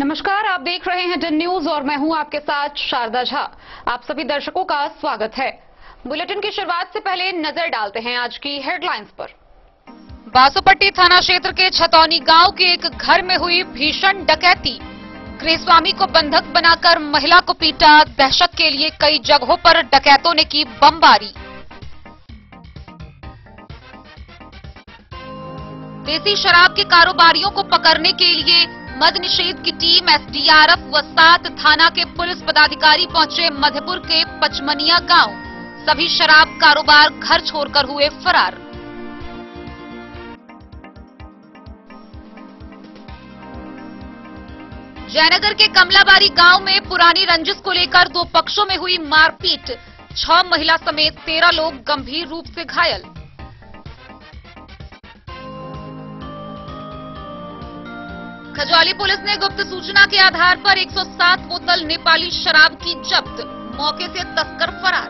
नमस्कार, आप देख रहे हैं डन न्यूज और मैं हूं आपके साथ शारदा झा। आप सभी दर्शकों का स्वागत है। बुलेटिन की शुरुआत से पहले नजर डालते हैं आज की हेडलाइंस पर। बासोपट्टी थाना क्षेत्र के छतौनी गांव के एक घर में हुई भीषण डकैती। गृहस्वामी को बंधक बनाकर महिला को पीटा। दहशत के लिए कई जगहों पर डकैतों ने की बमबारी। देसी शराब के कारोबारियों को पकड़ने के लिए मद निषेध की टीम, एसडीआरएफ व 7 थाना के पुलिस पदाधिकारी पहुंचे मधेपुर के पचमनिया गांव। सभी शराब कारोबार घर छोड़कर हुए फरार। जयनगर के कमलाबारी गांव में पुरानी रंजिश को लेकर 2 पक्षों में हुई मारपीट। 6 महिला समेत 13 लोग गंभीर रूप से घायल। खजौली पुलिस ने गुप्त सूचना के आधार पर 107 बोतल नेपाली शराब की जब्त। मौके से तस्कर फरार।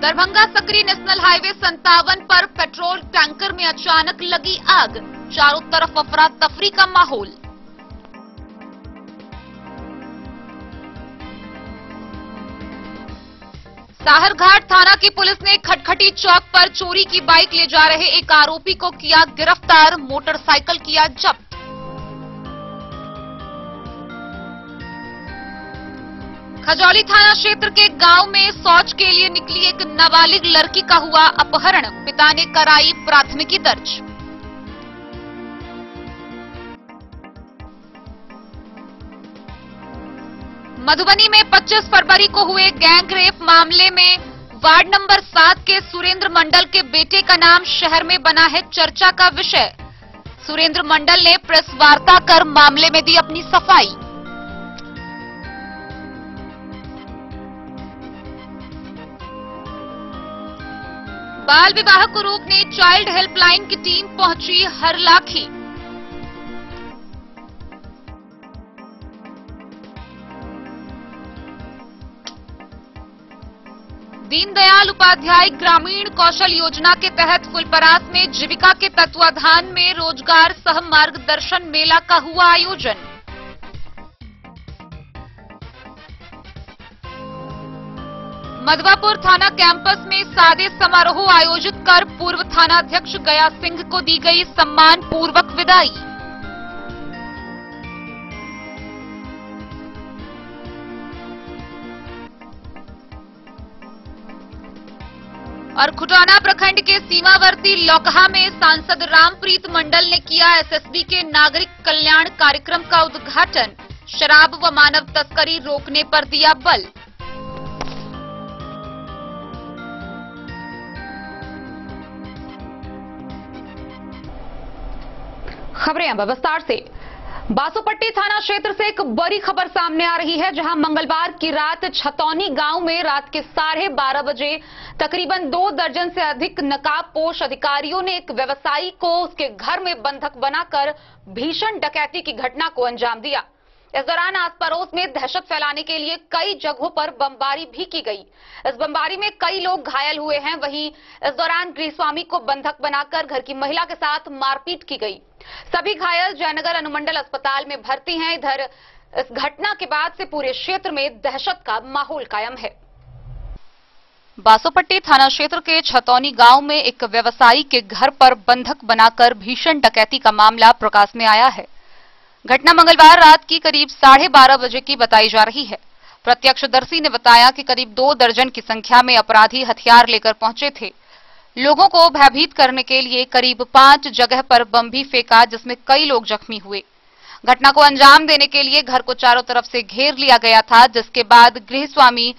दरभंगा सकरी नेशनल हाईवे 57 पर पेट्रोल टैंकर में अचानक लगी आग। चारों तरफ अफरा तफरी का माहौल। साहरघाट थाना की पुलिस ने खटखटी चौक पर चोरी की बाइक ले जा रहे एक आरोपी को किया गिरफ्तार। मोटरसाइकिल किया जब्त। खजौली थाना क्षेत्र के गांव में शौच के लिए निकली एक नाबालिग लड़की का हुआ अपहरण। पिता ने कराई प्राथमिकी दर्ज। मधुबनी में 25 फरवरी को हुए गैंग रेप मामले में वार्ड नंबर 7 के सुरेंद्र मंडल के बेटे का नाम शहर में बना है चर्चा का विषय। सुरेंद्र मंडल ने प्रेस वार्ता कर मामले में दी अपनी सफाई। बाल विवाह को रोकने चाइल्ड हेल्पलाइन की टीम पहुंची हरलाखी। दीनदयाल उपाध्याय ग्रामीण कौशल योजना के तहत फुलपरास में जीविका के तत्वाधान में रोजगार सह मार्गदर्शन मेला का हुआ आयोजन। मधवापुर थाना कैंपस में सादे समारोह आयोजित कर पूर्व थानाध्यक्ष गया सिंह को दी गई सम्मान पूर्वक विदाई। और खुटाना प्रखंड के सीमावर्ती लौकहा में सांसद रामप्रीत मंडल ने किया एसएसबी के नागरिक कल्याण कार्यक्रम का उद्घाटन। शराब व मानव तस्करी रोकने पर दिया बल। खबरें अब विस्तार से। बासोपट्टी थाना क्षेत्र से एक बड़ी खबर सामने आ रही है, जहां मंगलवार की रात छतौनी गांव में रात के 12:30 बजे तकरीबन 2 दर्जन से अधिक नकाबपोश अधिकारियों ने एक व्यवसायी को उसके घर में बंधक बनाकर भीषण डकैती की घटना को अंजाम दिया। इस दौरान आस पड़ोस में दहशत फैलाने के लिए कई जगहों पर बमबारी भी की गई। इस बमबारी में कई लोग घायल हुए हैं। वहीं इस दौरान गृहस्वामी को बंधक बनाकर घर की महिला के साथ मारपीट की गई। सभी घायल जयनगर अनुमंडल अस्पताल में भर्ती हैं। इधर इस घटना के बाद से पूरे क्षेत्र में दहशत का माहौल कायम है। बासोपट्टी थाना क्षेत्र के छतौनी गांव में एक व्यवसायी के घर पर बंधक बनाकर भीषण डकैती का मामला प्रकाश में आया है। घटना मंगलवार रात की करीब 12:30 बजे की बताई जा रही है। प्रत्यक्षदर्शी ने बताया कि करीब 2 दर्जन की संख्या में अपराधी हथियार लेकर पहुंचे थे। लोगों को भयभीत करने के लिए करीब 5 जगह पर बम भी फेंका, जिसमें कई लोग जख्मी हुए। घटना को अंजाम देने के लिए घर को चारों तरफ से घेर लिया गया था, जिसके बाद गृहस्वामी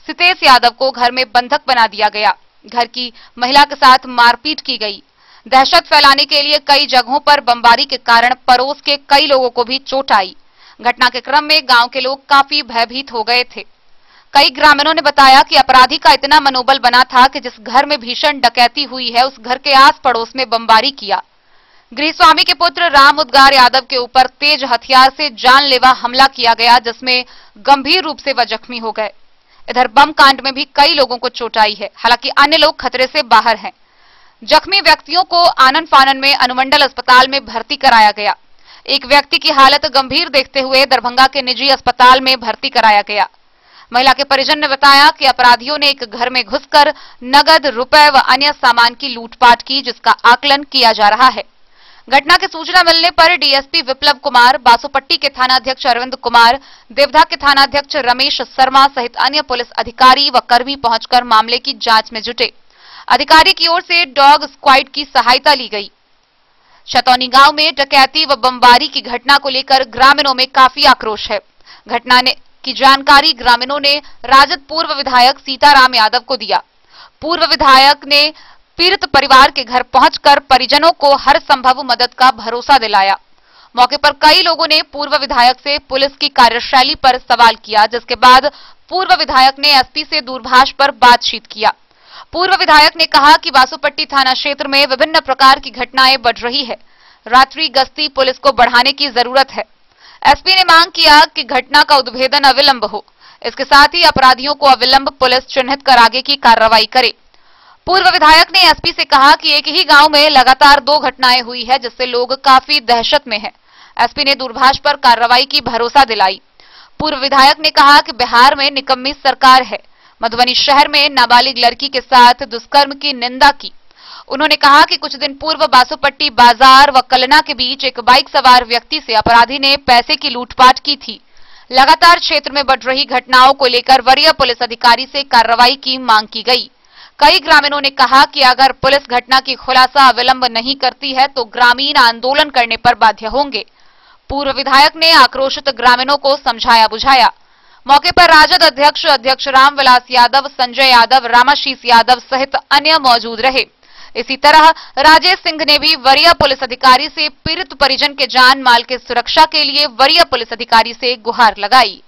सितेश यादव को घर में बंधक बना दिया गया। घर की महिला के साथ मारपीट की गई। दहशत फैलाने के लिए कई जगहों पर बमबारी के कारण पड़ोस के कई लोगों को भी चोट आई। घटना के क्रम में गांव के लोग काफी भयभीत हो गए थे। कई ग्रामीणों ने बताया कि अपराधी का इतना मनोबल बना था कि जिस घर में भीषण डकैती हुई है उस घर के आस पड़ोस में बमबारी किया। गृहस्वामी के पुत्र राम उद्गार यादव के ऊपर तेज हथियार से जानलेवा हमला किया गया, जिसमें गंभीर रूप से वह जख्मी हो गए। इधर बम कांड में भी कई लोगों को चोट आई है। हालांकि अन्य लोग खतरे से बाहर हैं। जख्मी व्यक्तियों को आनन फानन में अनुमंडल अस्पताल में भर्ती कराया गया। एक व्यक्ति की हालत गंभीर देखते हुए दरभंगा के निजी अस्पताल में भर्ती कराया गया। महिला के परिजन ने बताया कि अपराधियों ने एक घर में घुसकर नगद, रुपए व अन्य सामान की लूटपाट की, जिसका आकलन किया जा रहा है। घटना की सूचना मिलने पर डीएसपी विप्लव कुमार, बासोपट्टी के थानाध्यक्ष अरविंद कुमार, देवधा के थानाध्यक्ष रमेश शर्मा सहित अन्य पुलिस अधिकारी व कर्मी पहुंचकर मामले की जांच में जुटे। अधिकारी की ओर से डॉग स्क्वाड की सहायता ली गई। छतौनी गांव में डकैती व बमबारी की घटना को लेकर ग्रामीणों में काफी आक्रोश है। घटना की जानकारी ग्रामीणों ने राजद पूर्व विधायक सीताराम यादव को दिया। पूर्व विधायक ने पीड़ित परिवार के घर पहुंचकर परिजनों को हर संभव मदद का भरोसा दिलाया। मौके पर कई लोगों ने पूर्व विधायक से पुलिस की कार्यशैली पर सवाल किया, जिसके बाद पूर्व विधायक ने एसपी से दूरभाष पर बातचीत किया। पूर्व विधायक ने कहा कि बासोपट्टी थाना क्षेत्र में विभिन्न प्रकार की घटनाएं बढ़ रही है। रात्रि गश्ती पुलिस को बढ़ाने की जरूरत है। एसपी ने मांग किया कि घटना का उद्भेदन अविलंब हो। इसके साथ ही अपराधियों को अविलंब पुलिस चिन्हित कर आगे की कार्रवाई करे। पूर्व विधायक ने एसपी से कहा कि एक ही गांव में लगातार 2 घटनाएं हुई है, जिससे लोग काफी दहशत में हैं। एसपी ने दूरभाष पर कार्रवाई की भरोसा दिलाई। पूर्व विधायक ने कहा कि बिहार में निकम्मी सरकार है। मधुबनी शहर में नाबालिग लड़की के साथ दुष्कर्म की निंदा की। उन्होंने कहा कि कुछ दिन पूर्व बासोपट्टी बाजार व कलना के बीच एक बाइक सवार व्यक्ति से अपराधी ने पैसे की लूटपाट की थी। लगातार क्षेत्र में बढ़ रही घटनाओं को लेकर वरीय पुलिस अधिकारी से कार्रवाई की मांग की गई। कई ग्रामीणों ने कहा कि अगर पुलिस घटना की खुलासा अविलंब नहीं करती है तो ग्रामीण आंदोलन करने पर बाध्य होंगे। पूर्व विधायक ने आक्रोशित ग्रामीणों को समझाया बुझाया। मौके पर राजद अध्यक्ष रामविलास यादव, संजय यादव, रामाशीष यादव सहित अन्य मौजूद रहे। इसी तरह राजेश सिंह ने भी वरीय पुलिस अधिकारी से पीड़ित परिजन के जान माल के सुरक्षा के लिए वरीय पुलिस अधिकारी से गुहार लगाई।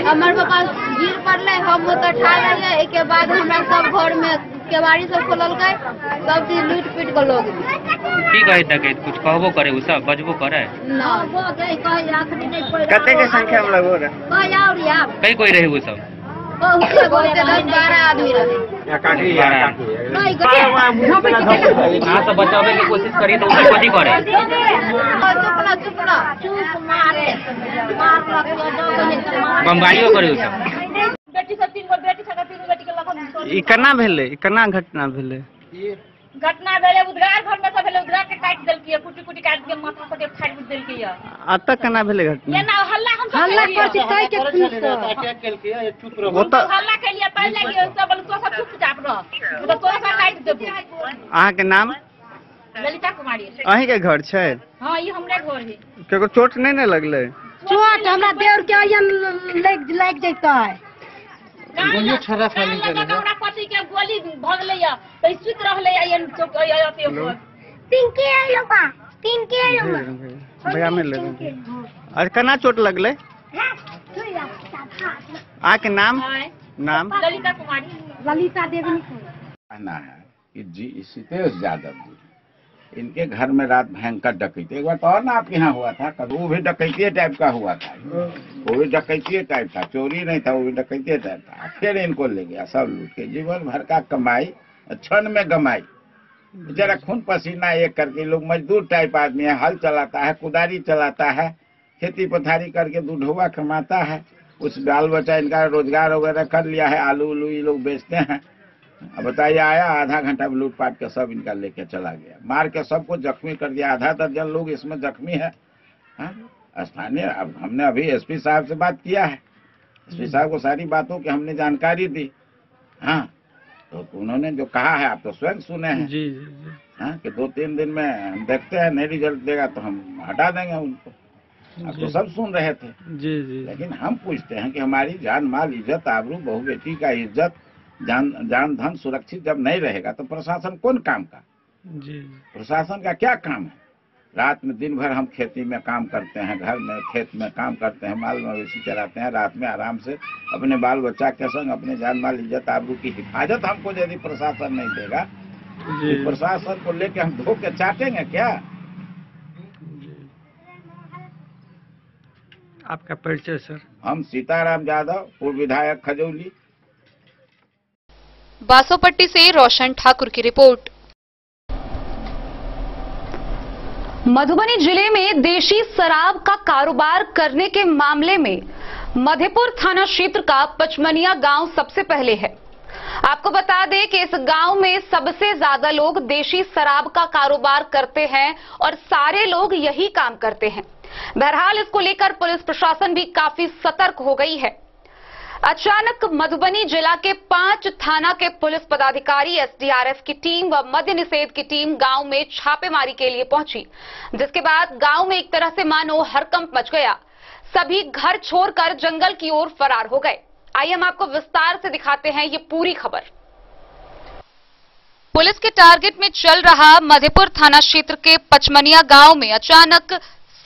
हमारे पापा गिर पड़े, हम तो ठाड़ रहे। एक के बाद हमरा सब घर में केवाड़ी सब खोलल गए, सब चीज लूट पीट के लोग की कहे डकैत कुछ कहबो करे, उ सब बजबो करे ना। कते के संख्या में लगो रे? कई कोई रहे वो सब? 10-12 आदमी रहे। हां तो बचावे की कोशिश करी तो उसे कथी करे? चुप मारे बमबारियो करे उ सब? बेटी सब 3 गो बेटी छका 3 गो बेटी के लखन ई केना भेले? ई केना घटना भेले? घटना भेले उद्गार घर में सब भेले। उद्गार के काट देलकिए, कुटी काट के माथा पर फाड़ देलकिए। अत केना भेले घटना? ये ना हल्ला हम हल्ला करछि तय के खुश अटैक केलकिए। चुप रहो। वो तो हल्ला के लिए पहले कि सब तो सब चुपचाप रह, तो तोरा का काट देबो। अहाँ के नाम? ललिता कुमारी। अहीं के घर छै? हां, ई हमरे घर है। केको चोट नहीं ने लगले? चोट हमरा देर के आयन लग जैतै। गोली छरा खाली करे है। हमरा पति के गोली भगले या, तो सुत रहले आयन चोक आते ऊपर। पिंकी आइलो बा, पिंकी आइलो बा। भैया में ले। और केना चोट लगले? आ के नाम? नाम ललिता कुमारी। ललिता देवी कहना है कि जी सितेश यादव जी, इनके घर में रात भयंकर डकैती। एक बार तो और ना आपके यहाँ हुआ था, वो भी डकैती टाइप का हुआ था। वो भी डकैती टाइप था, चोरी नहीं था, वो भी डकैती टाइप था। फिर इनको ले गया, सब लूट के जीवन भर का कमाई क्षण में गमाई। बेचारा खून पसीना एक करके लोग मजदूर टाइप आदमी है, हल चलाता है, कुदारी चलाता है, खेती पथारी करके दूधवा कमाता है। उस बाल बच्चा इनका रोजगार वगैरह कर लिया है, आलू उलू ये लोग बेचते हैं। अब बताइए, आया आधा घंटा में लूटपाट के सब इनका लेके चला गया, मार के सबको जख्मी कर दिया। आधा दर्जन लोग इसमें जख्मी है। स्थानीय, अब हमने अभी एसपी साहब से बात किया है, एसपी साहब को सारी बातों की हमने जानकारी दी। हाँ, तो उन्होंने जो कहा है आप तो स्वयं सुने हैं जी। हाँ, कि 2-3 दिन में हम देखते हैं, नहीं रिजल्ट देगा तो हम हटा देंगे उनको। आप तो सब सुन रहे थे जी। लेकिन हम पूछते हैं कि हमारी जान माल, इज्जत, आबरू, बहू बेटी का इज्जत, जान धन सुरक्षित जब नहीं रहेगा तो प्रशासन कौन काम का? जी। प्रशासन का क्या काम है? रात में दिन भर हम खेती में काम करते हैं, घर में खेत में काम करते हैं, माल मवेशी चलाते हैं, रात में आराम से अपने बाल बच्चा के संग अपने जान माल, इज्जत, आबरू की हिफाजत हमको यदि प्रशासन नहीं देगा तो प्रशासन को लेके हम धो के चाटेंगे क्या? आपका परिचय सर? हम सीताराम यादव, पूर्व विधायक खजौली। बासोपट्टी से रोशन ठाकुर की रिपोर्ट। मधुबनी जिले में देशी शराब का कारोबार करने के मामले में मधेपुर थाना क्षेत्र का पचमनिया गांव सबसे पहले है। आपको बता दें कि इस गांव में सबसे ज्यादा लोग देशी शराब का कारोबार करते हैं और सारे लोग यही काम करते हैं। बहरहाल इसको लेकर पुलिस प्रशासन भी काफी सतर्क हो गई है। अचानक मधुबनी जिला के 5 थाना के पुलिस पदाधिकारी, एसडीआरएफ की टीम व मद्य निषेध की टीम गांव में छापेमारी के लिए पहुंची, जिसके बाद गांव में एक तरह से मानो हड़कंप मच गया। सभी घर छोड़कर जंगल की ओर फरार हो गए। आइए हम आपको विस्तार से दिखाते हैं ये पूरी खबर। पुलिस के टारगेट में चल रहा मधेपुर थाना क्षेत्र के पचमनिया गांव में अचानक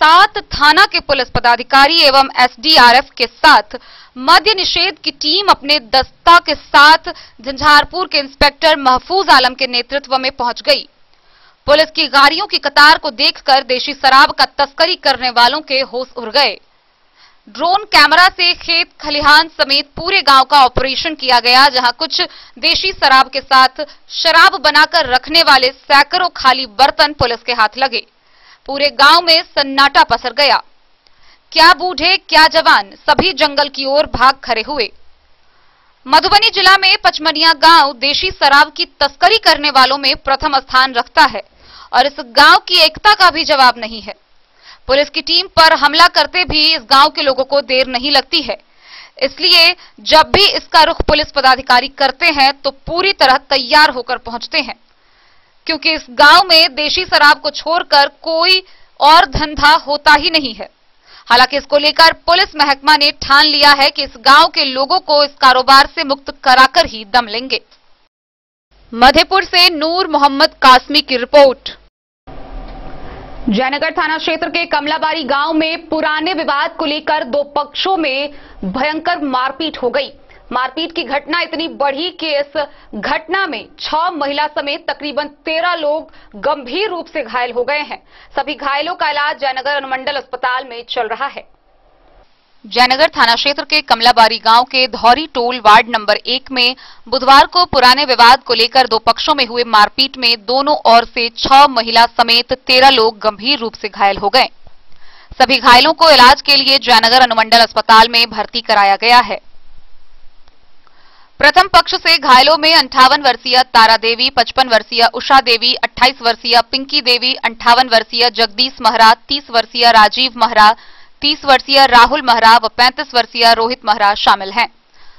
7 थाना के पुलिस पदाधिकारी एवं एसडीआरएफ के साथ मद्य निषेध की टीम अपने दस्ता के साथ झंझारपुर के इंस्पेक्टर महफूज आलम के नेतृत्व में पहुंच गई। पुलिस की गाड़ियों की कतार को देखकर देशी शराब का तस्करी करने वालों के होश उड़ गए। ड्रोन कैमरा से खेत खलिहान समेत पूरे गांव का ऑपरेशन किया गया, जहां कुछ देशी शराब के साथ शराब बनाकर रखने वाले सैकड़ों खाली बर्तन पुलिस के हाथ लगे। पूरे गांव में सन्नाटा पसर गया। क्या बूढ़े क्या जवान, सभी जंगल की ओर भाग खड़े हुए। मधुबनी जिला में पचमनिया गांव देशी शराब की तस्करी करने वालों में प्रथम स्थान रखता है और इस गांव की एकता का भी जवाब नहीं है। पुलिस की टीम पर हमला करते भी इस गांव के लोगों को देर नहीं लगती है, इसलिए जब भी इसका रुख पुलिस पदाधिकारी करते हैं तो पूरी तरह तैयार होकर पहुंचते हैं, क्योंकि इस गांव में देशी शराब को छोड़कर कोई और धंधा होता ही नहीं है। हालांकि इसको लेकर पुलिस महकमा ने ठान लिया है कि इस गांव के लोगों को इस कारोबार से मुक्त कराकर ही दम लेंगे। मधेपुर से नूर मोहम्मद कासमी की रिपोर्ट। जयनगर थाना क्षेत्र के कमलाबारी गांव में पुराने विवाद को लेकर 2 पक्षों में भयंकर मारपीट हो गई। मारपीट की घटना इतनी बढ़ी कि इस घटना में 6 महिला समेत तकरीबन 13 लोग गंभीर रूप से घायल हो गए हैं। सभी घायलों का इलाज जयनगर अनुमंडल अस्पताल में चल रहा है। जयनगर थाना क्षेत्र के कमलाबारी गांव के धौरी टोल वार्ड नंबर 1 में बुधवार को पुराने विवाद को लेकर 2 पक्षों में हुए मारपीट में दोनों ओर से 6 महिला समेत 13 लोग गंभीर रूप से घायल हो गए। सभी घायलों को इलाज के लिए जयनगर अनुमंडल अस्पताल में भर्ती कराया गया है। प्रथम पक्ष से घायलों में 58 वर्षीय तारा देवी, 55 वर्षीय उषा देवी, 28 वर्षीय पिंकी देवी, 58 वर्षीय जगदीश महरा, 30 वर्षीय राजीव महरा, 30 वर्षीय राहुल महरा व 35 वर्षीय रोहित महरा शामिल हैं।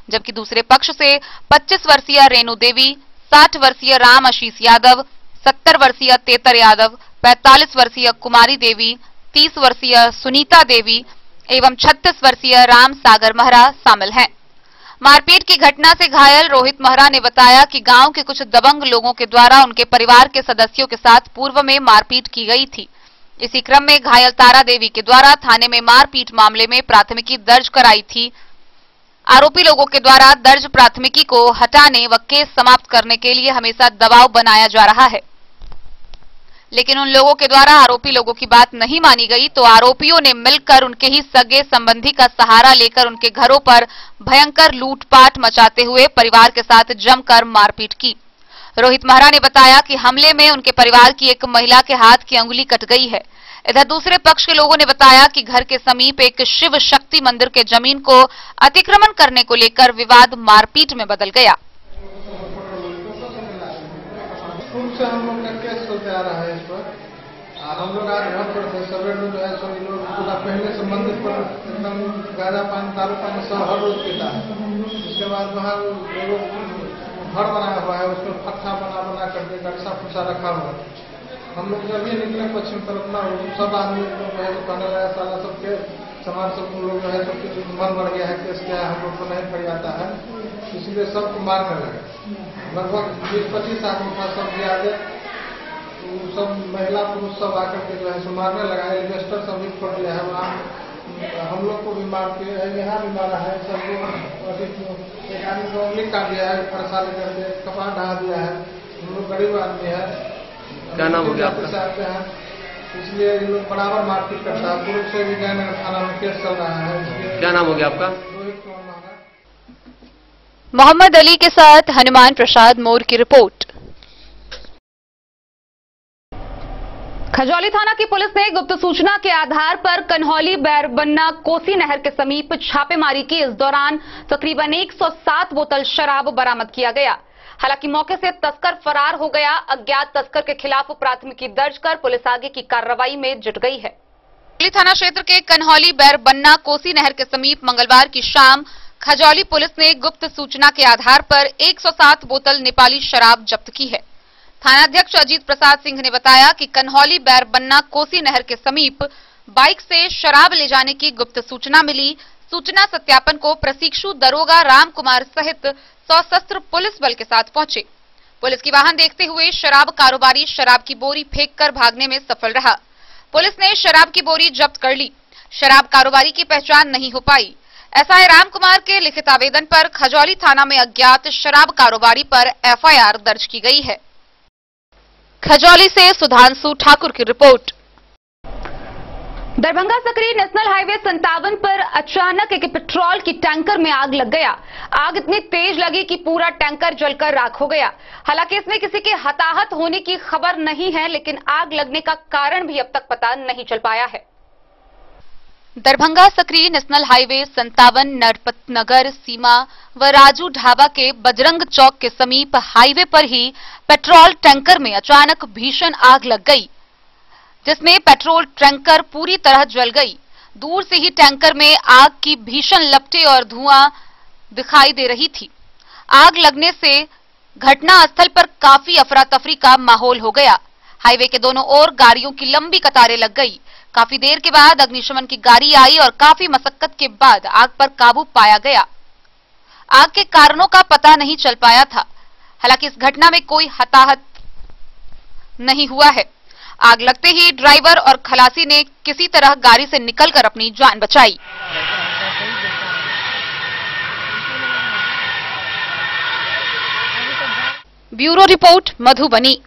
जबकि दूसरे पक्ष से 25 वर्षीय रेणु देवी, 60 वर्षीय राम आशीष यादव, 70 वर्षीय तेतर यादव, 45 वर्षीय कुमारी देवी, 30 वर्षीय सुनीता देवी एवं 36 वर्षीय राम सागर महरा शामिल हैं। मारपीट की घटना से घायल रोहित महरा ने बताया कि गांव के कुछ दबंग लोगों के द्वारा उनके परिवार के सदस्यों के साथ पूर्व में मारपीट की गई थी। इसी क्रम में घायल तारा देवी के द्वारा थाने में मारपीट मामले में प्राथमिकी दर्ज कराई थी। आरोपी लोगों के द्वारा दर्ज प्राथमिकी को हटाने व केस समाप्त करने के लिए हमेशा दबाव बनाया जा रहा है, लेकिन उन लोगों के द्वारा आरोपी लोगों की बात नहीं मानी गई तो आरोपियों ने मिलकर उनके ही सगे संबंधी का सहारा लेकर उनके घरों पर भयंकर लूटपाट मचाते हुए परिवार के साथ जमकर मारपीट की। रोहित महरा ने बताया कि हमले में उनके परिवार की एक महिला के हाथ की अंगुली कट गई है। इधर दूसरे पक्ष के लोगों ने बताया कि घर के समीप एक शिव शक्ति मंदिर के जमीन को अतिक्रमण करने को लेकर विवाद मारपीट में बदल गया। हम लोग आज घर पर थे, सवेरे लोग जो है सो लोग पूरा पहले से मंदिर पर एकदम गाजा पानी दारू पानी सब हर रोज पीता है। उसके बाद वहाँ घर बनाया हुआ है, उसमें फट्टा बना करके गक्सा फुसा रखा हुआ है। हम लोग जब भी निकले पश्चिम तरफ ना सब आदमी जो है कहने लगा साला सबके समाज सब लोग जो है सब कुछ मन बढ़ गया है, केस क्या है हम लोग को नहीं पड़ जाता है, इसलिए सबको मारने लगे। लगभग 20-25 आदमी था, सब भी आगे सब महिला पुरुष सब आकर के जो है सो मारने लगा है। इन्वेस्टर सब भी खोल दिया है, वहाँ हम लोग को भी मार के यहाँ भी मारा है। सबको एक आदमी को उंगली काट दिया है, फरसा लेकर के कपार ढहा दिया है। हम लोग गरीब आदमी है। क्या नाम हो गया आपका? इसलिए ये लोग बराबर मारपीट करता है। पूर्व से भी जयनगर थाना में केस चल रहा है। इसलिए क्या नाम हो गया आपका? रोहित कुमार महाराज। मोहम्मद अली के साथ हनुमान प्रसाद मोर की रिपोर्ट। खजौली थाना की पुलिस ने गुप्त सूचना के आधार पर कन्हौली बैरबन्ना कोसी नहर के समीप छापेमारी की। इस दौरान तकरीबन 107 बोतल शराब बरामद किया गया। हालांकि मौके से तस्कर फरार हो गया। अज्ञात तस्कर के खिलाफ प्राथमिकी दर्ज कर पुलिस आगे की कार्रवाई में जुट गई है। खजौली थाना क्षेत्र के कन्हौली बैरबन्ना कोसी नहर के समीप मंगलवार की शाम खजौली पुलिस ने गुप्त सूचना के आधार पर 107 बोतल नेपाली शराब जब्त की है। थानाध्यक्ष अजीत प्रसाद सिंह ने बताया कि कन्हौली बैरबन्ना कोसी नहर के समीप बाइक से शराब ले जाने की गुप्त सूचना मिली। सूचना सत्यापन को प्रशिक्षु दरोगा राम कुमार सहित सशस्त्र पुलिस बल के साथ पहुंचे। पुलिस की वाहन देखते हुए शराब कारोबारी शराब की बोरी फेंककर भागने में सफल रहा। पुलिस ने शराब की बोरी जब्त कर ली। शराब कारोबारी की पहचान नहीं हो पाई। एसआई राम कुमार के लिखित आवेदन पर खजौली थाना में अज्ञात शराब कारोबारी पर एफआईआर दर्ज की गई है। खजौली से सुधांशु ठाकुर की रिपोर्ट। दरभंगा सकरी नेशनल हाईवे 57 पर अचानक एक पेट्रोल की टैंकर में आग लग गया। आग इतनी तेज लगी कि पूरा टैंकर जलकर राख हो गया। हालांकि इसमें किसी के हताहत होने की खबर नहीं है, लेकिन आग लगने का कारण भी अब तक पता नहीं चल पाया है। दरभंगा सकरी नेशनल हाईवे 57 नरपत नगर सीमा व राजू ढाबा के बजरंग चौक के समीप हाईवे पर ही पेट्रोल टैंकर में अचानक भीषण आग लग गई, जिसमें पेट्रोल टैंकर पूरी तरह जल गई। दूर से ही टैंकर में आग की भीषण लपटें और धुआं दिखाई दे रही थी। आग लगने से घटनास्थल पर काफी अफरा तफरी का माहौल हो गया। हाईवे के दोनों ओर गाड़ियों की लंबी कतारें लग गई। काफी देर के बाद अग्निशमन की गाड़ी आई और काफी मशक्कत के बाद आग पर काबू पाया गया। आग के कारणों का पता नहीं चल पाया था। हालांकि इस घटना में कोई हताहत नहीं हुआ है। आग लगते ही ड्राइवर और खलासी ने किसी तरह गाड़ी से निकलकर अपनी जान बचाई। Bureau report Madhubani.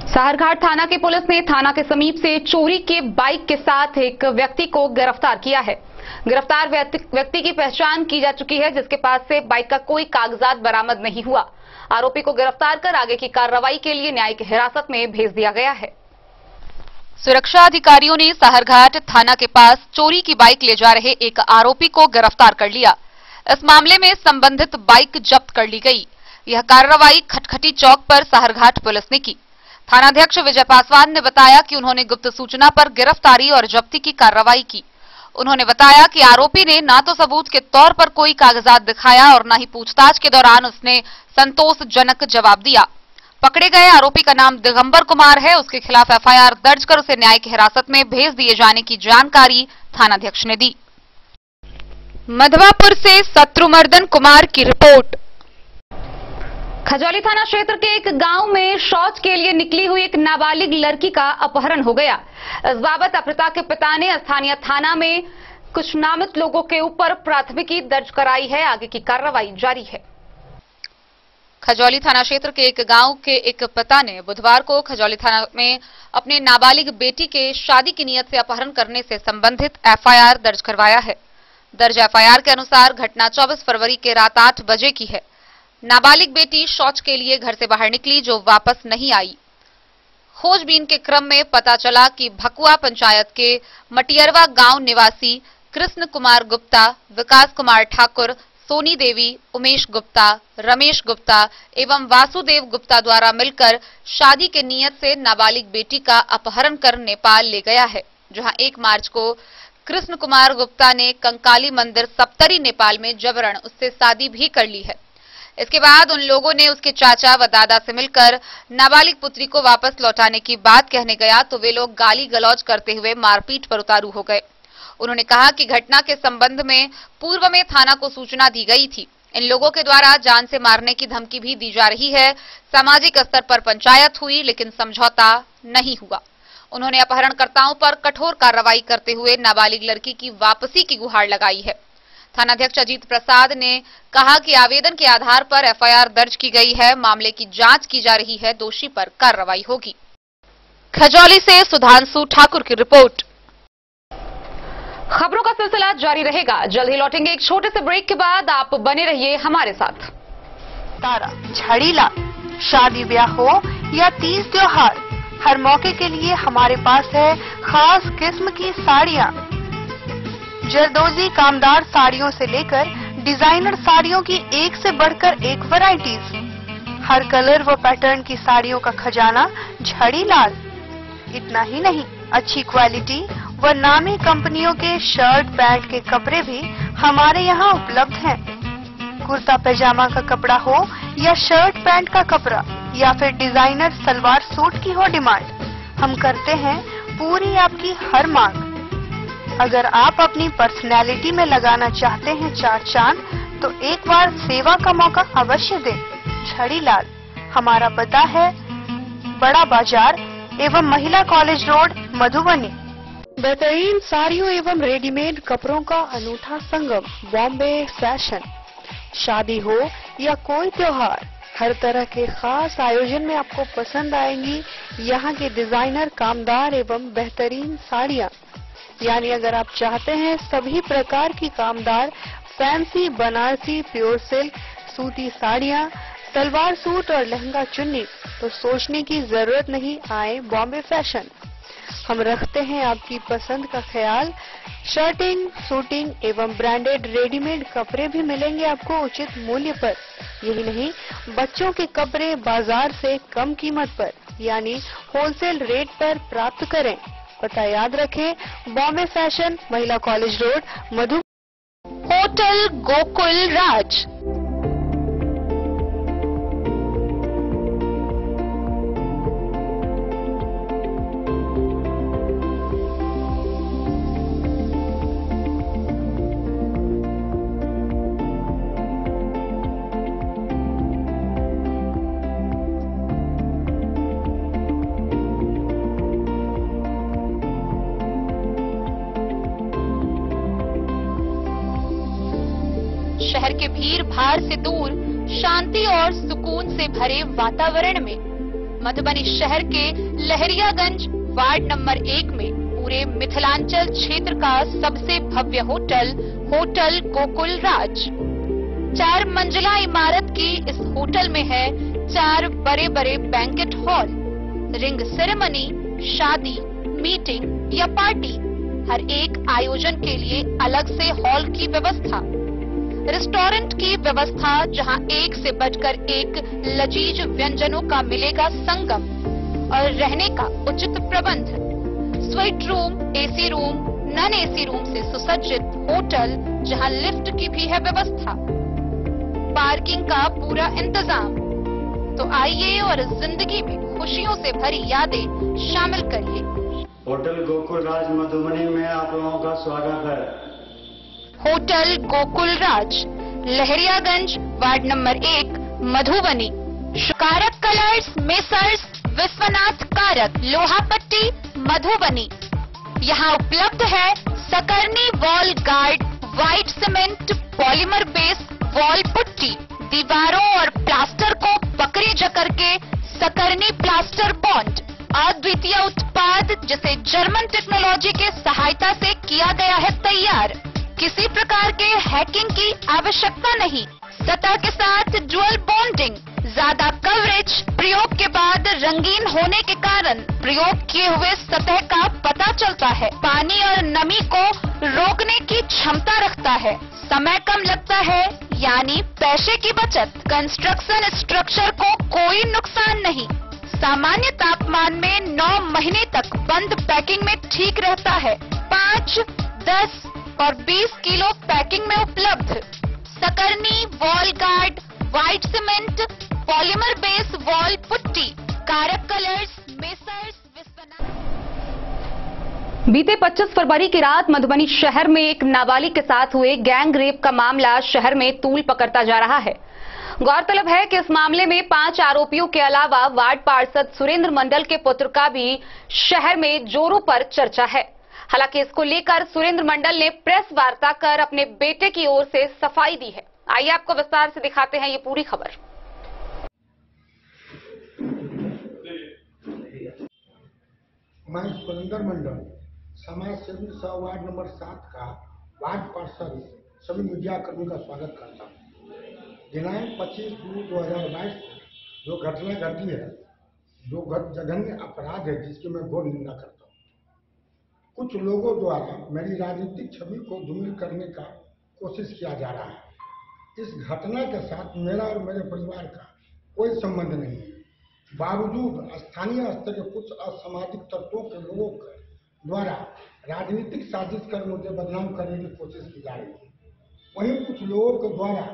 साहरघाट थाना की पुलिस ने थाना के समीप से चोरी के बाइक के साथ एक व्यक्ति को गिरफ्तार किया है। गिरफ्तार व्यक्ति की पहचान की जा चुकी है, जिसके पास से बाइक का कोई कागजात बरामद नहीं हुआ। आरोपी को गिरफ्तार कर आगे की कार्रवाई के लिए न्यायिक हिरासत में भेज दिया गया है। सुरक्षा अधिकारियों ने साहरघाट थाना के पास चोरी की बाइक ले जा रहे एक आरोपी को गिरफ्तार कर लिया। इस मामले में संबंधित बाइक जब्त कर ली गई। यह कार्रवाई खटखटी चौक पर साहरघाट पुलिस ने की। थानाध्यक्ष विजय पासवान ने बताया कि उन्होंने गुप्त सूचना पर गिरफ्तारी और जब्ती की कार्रवाई की। उन्होंने बताया कि आरोपी ने ना तो सबूत के तौर पर कोई कागजात दिखाया और न ही पूछताछ के दौरान उसने संतोषजनक जवाब दिया। पकड़े गए आरोपी का नाम दिगंबर कुमार है। उसके खिलाफ एफआईआर दर्ज कर उसे न्यायिक हिरासत में भेज दिए जाने की जानकारी थानाध्यक्ष ने दी। मधवापुर से शत्रुमर्दन कुमार की रिपोर्ट। खजौली थाना क्षेत्र के एक गांव में शौच के लिए निकली हुई एक नाबालिग लड़की का अपहरण हो गया। इस बाबत अपहृता के पिता ने स्थानीय थाना में कुछ नामित लोगों के ऊपर प्राथमिकी दर्ज कराई है। आगे की कार्रवाई जारी है। खजौली थाना क्षेत्र के एक गांव के एक पिता ने बुधवार को खजौली थाना में अपने नाबालिग बेटी के शादी की नियत से अपहरण करने से संबंधित एफआईआर दर्ज करवाया है। दर्ज एफआईआर के अनुसार घटना 24 फरवरी के रात 8 बजे की है। नाबालिग बेटी शौच के लिए घर से बाहर निकली, जो वापस नहीं आई। खोजबीन के क्रम में पता चला कि भकुआ पंचायत के मटियरवा गांव निवासी कृष्ण कुमार गुप्ता, विकास कुमार ठाकुर, सोनी देवी, उमेश गुप्ता, रमेश गुप्ता एवं वासुदेव गुप्ता द्वारा मिलकर शादी के नियत से नाबालिग बेटी का अपहरण कर नेपाल ले गया है, जहां 1 मार्च को कृष्ण कुमार गुप्ता ने कंकाली मंदिर सप्तरी नेपाल में जबरन उससे शादी भी कर ली है। इसके बाद उन लोगों ने उसके चाचा व दादा से मिलकर नाबालिग पुत्री को वापस लौटाने की बात कहने गया तो वे लोग गाली गलौज करते हुए मारपीट पर उतारू हो गए। उन्होंने कहा कि घटना के संबंध में पूर्व में थाना को सूचना दी गई थी। इन लोगों के द्वारा जान से मारने की धमकी भी दी जा रही है। सामाजिक स्तर पर पंचायत हुई, लेकिन समझौता नहीं हुआ। उन्होंने अपहरणकर्ताओं पर कठोर कार्रवाई करते हुए नाबालिग लड़की की वापसी की गुहार लगाई है। थानाध्यक्ष अजीत प्रसाद ने कहा कि आवेदन के आधार पर एफआईआर दर्ज की गई है। मामले की जांच की जा रही है। दोषी पर कार्रवाई होगी। खजौली से सुधांशु ठाकुर की रिपोर्ट। खबरों का सिलसिला जारी रहेगा। जल्द ही लौटेंगे एक छोटे से ब्रेक के बाद। आप बने रहिए हमारे साथ। तारा, झड़ीला, शादी ब्याह हो या तीज त्योहार, हर मौके के लिए हमारे पास है खास किस्म की साड़ियाँ। जरदोजी कामदार साड़ियों से लेकर डिजाइनर साड़ियों की एक से बढ़कर एक वैरायटीज, हर कलर व पैटर्न की साड़ियों का खजाना झड़ीलाल। इतना ही नहीं, अच्छी क्वालिटी व नामी कंपनियों के शर्ट पैंट के कपड़े भी हमारे यहाँ उपलब्ध हैं। कुर्ता पैजामा का कपड़ा हो या शर्ट पैंट का कपड़ा या फिर डिजाइनर सलवार सूट की हो डिमांड, हम करते हैं पूरी आपकी हर मांग। अगर आप अपनी पर्सनैलिटी में लगाना चाहते हैं चार चांद, तो एक बार सेवा का मौका अवश्य दें। झड़ीलाल, हमारा पता है बड़ा बाजार एवं महिला कॉलेज रोड, मधुबनी। बेहतरीन साड़ियों एवं रेडीमेड कपड़ों का अनूठा संगम, बॉम्बे फैशन। शादी हो या कोई त्योहार, हर तरह के खास आयोजन में आपको पसंद आएंगी यहाँ के डिजाइनर कामदार एवं बेहतरीन साड़ियाँ। यानी अगर आप चाहते हैं सभी प्रकार की कामदार फैंसी बनारसी प्योर सिल्क सूती साड़ियाँ, सलवार सूट और लहंगा चुन्नी, तो सोचने की जरूरत नहीं, आए बॉम्बे फैशन। हम रखते हैं आपकी पसंद का ख्याल। शर्टिंग, सूटिंग एवं ब्रांडेड रेडीमेड कपड़े भी मिलेंगे आपको उचित मूल्य पर। यही नहीं, बच्चों के कपड़े बाजार से कम कीमत पर यानी होलसेल रेट पर प्राप्त करें। पता याद रखें, बॉम्बे फैशन, महिला कॉलेज रोड, मधु। होटल गोकुल राज। शहर के भीड़ भाड़ से दूर, शांति और सुकून से भरे वातावरण में मधुबनी शहर के लहरियागंज वार्ड नंबर 1 में पूरे मिथिलांचल क्षेत्र का सबसे भव्य होटल, होटल गोकुल राज। 4 मंजिला इमारत की इस होटल में है 4 बड़े बड़े बैंकेट हॉल, रिंग सेरेमनी, शादी, मीटिंग या पार्टी, हर एक आयोजन के लिए अलग से हॉल की व्यवस्था, रेस्टोरेंट की व्यवस्था जहां एक से बढ़कर एक लजीज व्यंजनों का मिलेगा संगम, और रहने का उचित प्रबंध, suite room, AC room, non AC room से सुसज्जित होटल जहां लिफ्ट की भी है व्यवस्था, पार्किंग का पूरा इंतजाम। तो आइए और जिंदगी में खुशियों से भरी यादें शामिल करिए। होटल गोकुल राज मधुबनी में आप लोगों का स्वागत है। होटल गोकुल राज, लहरियागंज वार्ड नंबर 1, मधुबनी। कारक कलर्स, मेसर्स विश्वनाथ कारक, लोहापट्टी, मधुबनी। यहाँ उपलब्ध है सकरनी wall guard, white cement, polymer base wall putty, दीवारों और प्लास्टर को पकड़े जकड़ के सकरनी प्लास्टर बॉन्ड, अद्वितीय उत्पाद जिसे जर्मन टेक्नोलॉजी के सहायता से किया गया है तैयार। किसी प्रकार के हैकिंग की आवश्यकता नहीं, सतह के साथ डुअल बॉन्डिंग, ज्यादा कवरेज, प्रयोग के बाद रंगीन होने के कारण प्रयोग किए हुए सतह का पता चलता है, पानी और नमी को रोकने की क्षमता रखता है, समय कम लगता है यानी पैसे की बचत, कंस्ट्रक्शन स्ट्रक्चर को कोई नुकसान नहीं, सामान्य तापमान में 9 महीने तक बंद पैकिंग में ठीक रहता है, 5, 10 और 20 किलो पैकिंग में उपलब्ध। सकरनी wall guard, white cement, polymer base wall putty, कारक कलर्स, मेसर्स विश्वनाथ। बीते 25 फरवरी की रात मधुबनी शहर में एक नाबालिग के साथ हुए गैंग रेप का मामला शहर में तूल पकड़ता जा रहा है। गौरतलब है कि इस मामले में 5 आरोपियों के अलावा वार्ड पार्षद सुरेंद्र मंडल के पुत्र का भी शहर में जोरों पर चर्चा है। हालांकि इसको लेकर सुरेंद्र मंडल ने प्रेस वार्ता कर अपने बेटे की ओर से सफाई दी है। आइए आपको विस्तार से दिखाते हैं ये पूरी खबर। मैं सुरेंद्र मंडल समाज सेवी सह वार्ड नंबर 7 का वार्ड पार्षद सभी मीडिया कर्मी का स्वागत करता हूँ। दिनांक 25 जून 2022 जो घटना घटी है, जो जघन्य अपराध है जिसकी मैं घोर निंदा करता हूँ। कुछ लोगों द्वारा मेरी राजनीतिक छवि को धूमिल करने का कोशिश किया जा रहा है। इस घटना के साथ मेरा और मेरे परिवार का कोई संबंध नहीं है। बावजूद स्थानीय स्तर के कुछ असामाजिक तत्वों के लोगों के द्वारा राजनीतिक साजिश कर मुझे बदनाम करने की कोशिश की जा रही है। वहीं कुछ लोगों के द्वारा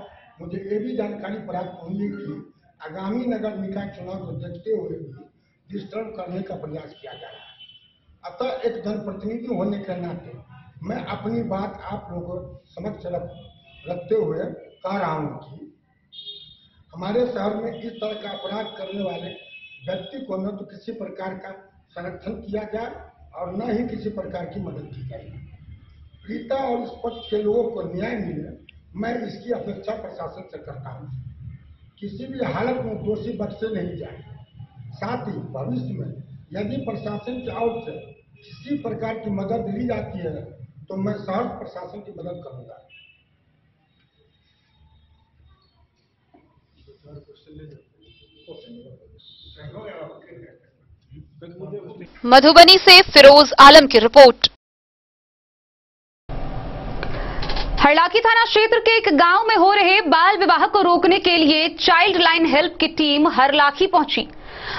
मुझे ये भी जानकारी प्राप्त हुई है कि आगामी नगर निकाय चुनाव को देखते हुए भी डिस्टर्ब करने का प्रयास किया जा रहा है। अतः एक जनप्रतिनिधि होने के नाते मैं अपनी बात आप लोगों को समक्ष रखते हुए कह रहा हूँ कि हमारे शहर में इस तरह का अपराध करने वाले व्यक्ति को न तो किसी प्रकार का संरक्षण किया जाए और न ही किसी प्रकार की मदद की जाए। पीड़िता और इस पक्ष के लोगों को न्याय मिले, मैं इसकी अपेक्षा प्रशासन से करता हूँ। किसी भी हालत में दोषी बख्शे नहीं जाए। साथ ही भविष्य में यदि प्रशासन की ओर से किसी प्रकार की मदद ली जाती है तो मैं शहर प्रशासन की मदद करूँगा। मधुबनी से फिरोज आलम की रिपोर्ट। हरलाखी थाना क्षेत्र के एक गांव में हो रहे बाल विवाह को रोकने के लिए चाइल्ड लाइन हेल्प की टीम हरलाखी पहुंची।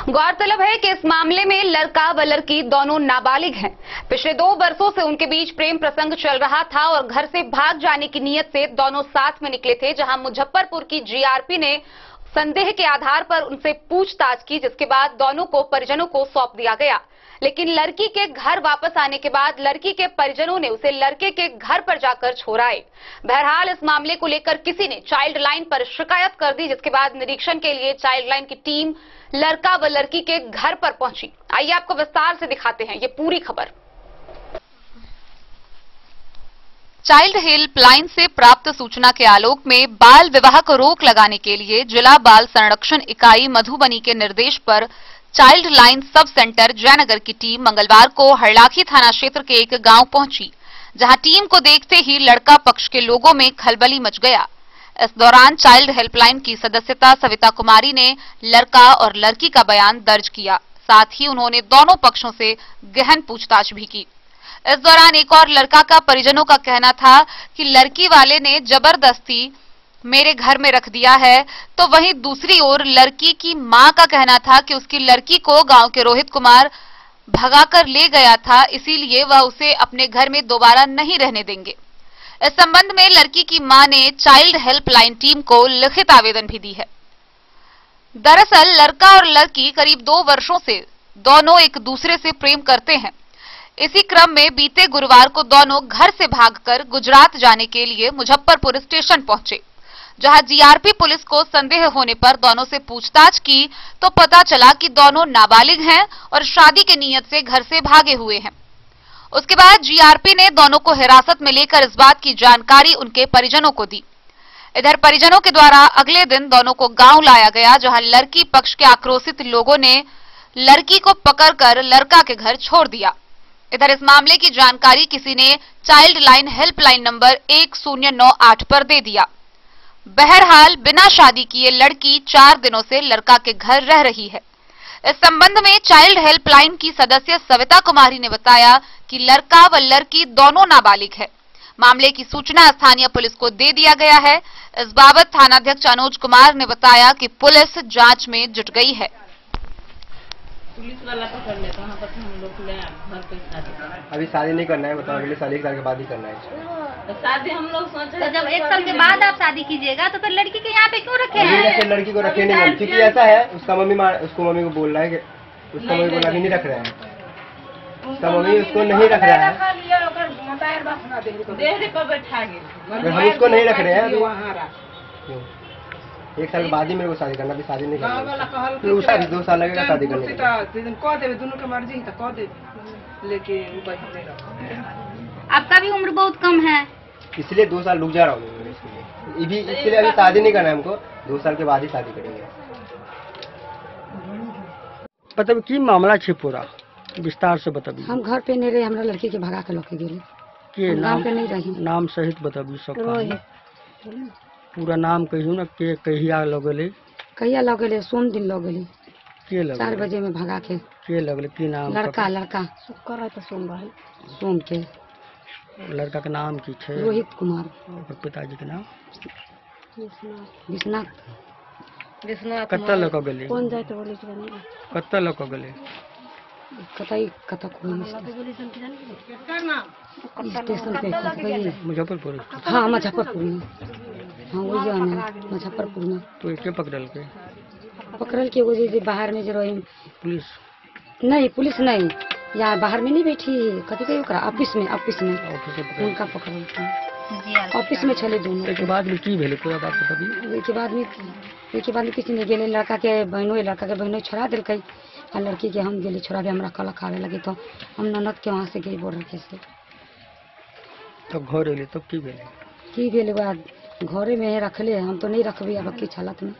गौरतलब है कि इस मामले में लड़का व लड़की दोनों नाबालिग हैं। पिछले 2 वर्षों से उनके बीच प्रेम प्रसंग चल रहा था और घर से भाग जाने की नीयत से दोनों साथ में निकले थे, जहां मुजफ्फरपुर की जीआरपी ने संदेह के आधार पर उनसे पूछताछ की, जिसके बाद दोनों को परिजनों को सौंप दिया गया। लेकिन लड़की के घर वापस आने के बाद लड़की के परिजनों ने उसे लड़के के घर पर जाकर छोड़ाए। बहरहाल इस मामले को लेकर किसी ने चाइल्ड लाइन पर शिकायत कर दी, जिसके बाद निरीक्षण के लिए चाइल्ड लाइन की टीम लड़का व लड़की के घर पर पहुंची। आइए आपको विस्तार से दिखाते हैं ये पूरी खबर। चाइल्ड हेल्पलाइन से प्राप्त सूचना के आलोक में बाल विवाह को रोक लगाने के लिए जिला बाल संरक्षण इकाई मधुबनी के निर्देश पर child line sub centre Jaynagar की टीम मंगलवार को हरलाखी थाना क्षेत्र के एक गांव पहुंची, जहां टीम को देखते ही लड़का पक्ष के लोगों में खलबली मच गया। इस दौरान चाइल्ड हेल्पलाइन की सदस्यता सविता कुमारी ने लड़का और लड़की का बयान दर्ज किया। साथ ही उन्होंने दोनों पक्षों से गहन पूछताछ भी की। इस दौरान एक और लड़का का परिजनों का कहना था कि लड़की वाले ने जबरदस्ती मेरे घर में रख दिया है, तो वहीं दूसरी ओर लड़की की मां का कहना था कि उसकी लड़की को गांव के रोहित कुमार भगाकर ले गया था, इसीलिए वह उसे अपने घर में दोबारा नहीं रहने देंगे। इस संबंध में लड़की की मां ने चाइल्ड हेल्पलाइन टीम को लिखित आवेदन भी दी है। दरअसल लड़का और लड़की करीब 2 वर्षों से दोनों एक दूसरे से प्रेम करते हैं। इसी क्रम में बीते गुरुवार को दोनों घर से भागकर गुजरात जाने के लिए मुजफ्फरपुर स्टेशन पहुंचे, जहां जीआरपी पुलिस को संदेह होने पर दोनों से पूछताछ की तो पता चला कि दोनों नाबालिग हैं और शादी की नीयत से घर से भागे हुए हैं। उसके बाद जीआरपी ने दोनों को हिरासत में लेकर इस बात की जानकारी उनके परिजनों को दी। इधर परिजनों के द्वारा अगले दिन दोनों को गांव लाया गया, जहां लड़की पक्ष के आक्रोशित लोगों ने लड़की को पकड़कर लड़का के घर छोड़ दिया। इधर इस मामले की जानकारी किसी ने चाइल्ड लाइन हेल्पलाइन नंबर 1098 पर दे दिया। बहरहाल बिना शादी किए लड़की 4 दिनों से लड़का के घर रह रही है। इस संबंध में चाइल्ड हेल्पलाइन की सदस्य सविता कुमारी ने बताया कि लड़का व लड़की दोनों नाबालिग है। मामले की सूचना स्थानीय पुलिस को दे दिया गया है। इस बाबत थानाध्यक्ष अनुज कुमार ने बताया कि पुलिस जांच में जुट गई है। पुलिस वाला पकड़ लेता है, हम लोग ले घर पे शादी करना। अभी शादी नहीं करना है, बताओ अगले साल 1 साल के बाद ही करना है। तो शादी हम लोग सोच रहे तो जब 1 साल के बाद आप शादी कीजिएगा तो फिर लड़की के यहाँ पे क्यों रखे हैं? लड़की को रखे नहीं, क्योंकि ऐसा है उसका मम्मी को बोल रहा है कि उसका मम्मी बोला नहीं रख रहे हैं, उसका मम्मी उसको नहीं रख रहा है, हम उसको नहीं रख रहे हैं। 1 साल के बाद ही मेरे को शादी करना, अभी शादी नहीं करना, फिर उसका 2 साल लगेगा शादी करने आपका भी उम्र बहुत कम है, इसलिए 2 साल रुक जा रहा हूँ इसलिए अभी शादी नहीं करना है हमको, 2 साल के बाद ही शादी करेंगे। मतलब की मामला है पूरा विस्तार से बताबिए। हम घर पे नहीं रहे, हमरा लड़की के भगा के लेके गेले। के नाम पे नहीं रही, नाम सहित बताबिए सब पूरा नाम कहियो ना, के कहिया लगले? कहिया लगले? सोम दिन लगले। के लगले? 4 बजे में भगा के लगले? की नाम? लड़का शुक्र है तो सोम के। लड़का के नाम की छे? रोहित कुमार। और पिताजी के नाम? विश्वनाथ। कत्ता लक गेले? कौन जाए तो बोले कत्ता लक गेले? कता कोई स्टेशन पे मुजफ्फरपुर। हाँ मुजफ्फरपुर में। हाँ वही जाना मुजफ्फरपुर में। तो के पकड़ल के वो जे बाहर में जो रही पुलिस? नहीं पुलिस नहीं, यहाँ बाहर में नहीं बैठी है, कथी कही ओकरा ऑफिस में उनका पकड़ल ऑफिस में चले दोनों। एक बाद में की भेले पूरा बात बताबी। एक बाद में किसी ने गेले, लड़का के बहनों छोड़ा दिलकै आ लड़की के हम गेले छोड़ा भी हमरा कलक आवे लगे, तो हम ननद के वहाँ से गई बोल रखे से। तब घर एले तब की भेले बाद घरे में रखले, हम तो नहीं रखबी अब की हालत में।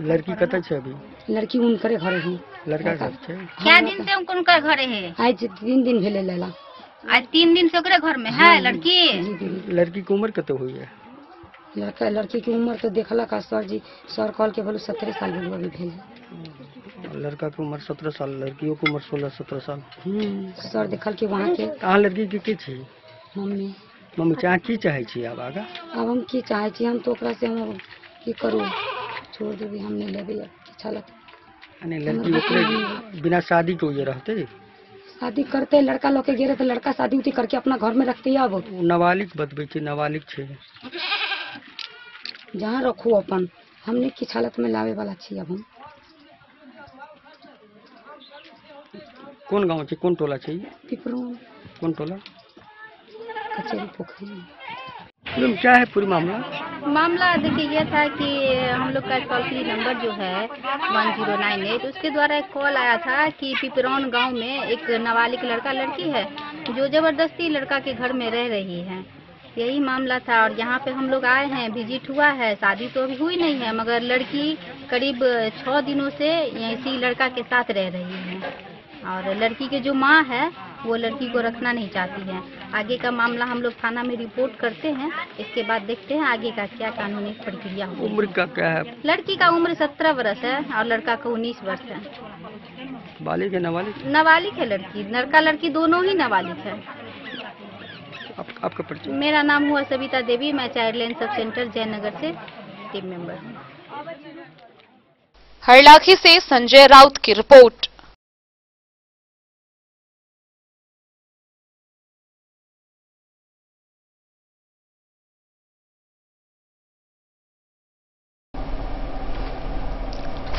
लड़की कतऽ छै अभी? लड़की उनकरे घरे है। लड़का कब छै? क्या दिन से उनकर घरे है? आज 3 दिन भेले लेला। आज 3 दिन से ओकरे घर में है लड़की। लड़की की उम्र कते हुई है? लड़की की उम्र तो देखला का सर कॉल के बोलो 17 साल भेल अभी भेल। लड़का की उम्र 17 साल, लड़कियों की उम्र 16-17 साल। सर देखल के वहाँ के। कहाँ लड़की के छी? मम्मी चाह की चाहे छी अब आगा? अब हम की चाहे छी, हम तो ओकरा से हम की करू, छोड़ देबी, हम नहीं लेबे अच्छा लगता। लड़की ओकरे बिना शादी के ये रहते? शादी करते लड़का लोग के गेरे तो लड़का शादी उठी करके अपना घर में रखते। अब नाबालिग बतबे छी, नाबालिग छे, जहाँ रखू अपन, हमने किस हालत में लावे वाला छी। अब हम कौन गांव छे, कौन टोला छे? पिपरोन। कौन टोला? कचेरी पोखरी। क्या है पूरी मामला? मामला देखिए ये था कि हम लोग का टोल फ्री नंबर जो है 1098, उसके द्वारा एक कॉल आया था कि पिपरौन गांव में एक नाबालिग लड़का लड़की है जो जबरदस्ती लड़का के घर में रह रही है, यही मामला था। और यहाँ पे हम लोग आए हैं, विजिट हुआ है, शादी तो अभी हुई नहीं है, मगर लड़की करीब 6 दिनों से इसी लड़का के साथ रह रही है। और लड़की के जो माँ है वो लड़की को रखना नहीं चाहती है। आगे का मामला हम लोग थाना में रिपोर्ट करते हैं, इसके बाद देखते हैं आगे का क्या कानूनी प्रक्रिया होगी। उम्र का क्या है? लड़की का उम्र 17 वर्ष है और लड़का का 19 वर्ष है। बालिग है नाबालिग? नाबालिग है लड़की, लड़का लड़की दोनों ही नाबालिग है। आपका परिचय? मेरा नाम हुआ सविता देवी, मैं child line sub centre Jaynagar से टीम मेंबर हूँ। हरलाखी से संजय राउत की रिपोर्ट।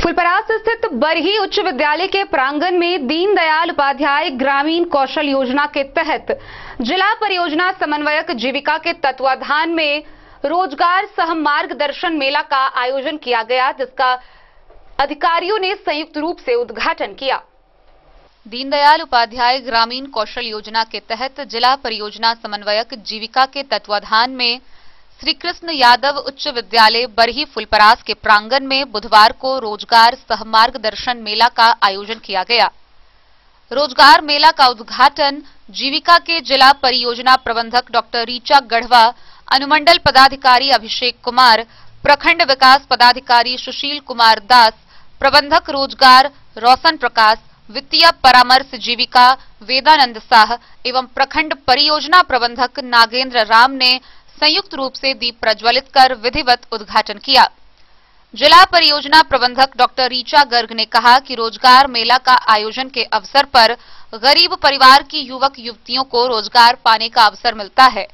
फुलपरास स्थित बरही उच्च विद्यालय के प्रांगण में दीनदयाल उपाध्याय ग्रामीण कौशल योजना के तहत जिला परियोजना समन्वयक जीविका के तत्वाधान में रोजगार सह मार्गदर्शन मेला का आयोजन किया गया, जिसका अधिकारियों ने संयुक्त रूप से उद्घाटन किया। दीनदयाल उपाध्याय ग्रामीण कौशल योजना के तहत जिला परियोजना समन्वयक जीविका के तत्वाधान में श्री कृष्ण यादव उच्च विद्यालय बरही फुलपरास के प्रांगण में बुधवार को रोजगार सह मार्गदर्शन मेला का आयोजन किया गया। रोजगार मेला का उद्घाटन जीविका के जिला परियोजना प्रबंधक डॉक्टर रीचा गढ़वा, अनुमंडल पदाधिकारी अभिषेक कुमार, प्रखंड विकास पदाधिकारी सुशील कुमार दास, प्रबंधक रोजगार रोशन प्रकाश, वित्तीय परामर्श जीविका वेदानंद साह एवं प्रखंड परियोजना प्रबंधक नागेंद्र राम ने संयुक्त रूप से दीप प्रज्वलित कर विधिवत उद्घाटन किया। जिला परियोजना प्रबंधक डॉक्टर रीचा गर्ग ने कहा कि रोजगार मेला का आयोजन के अवसर पर गरीब परिवार की युवक युवतियों को रोजगार पाने का अवसर मिलता है।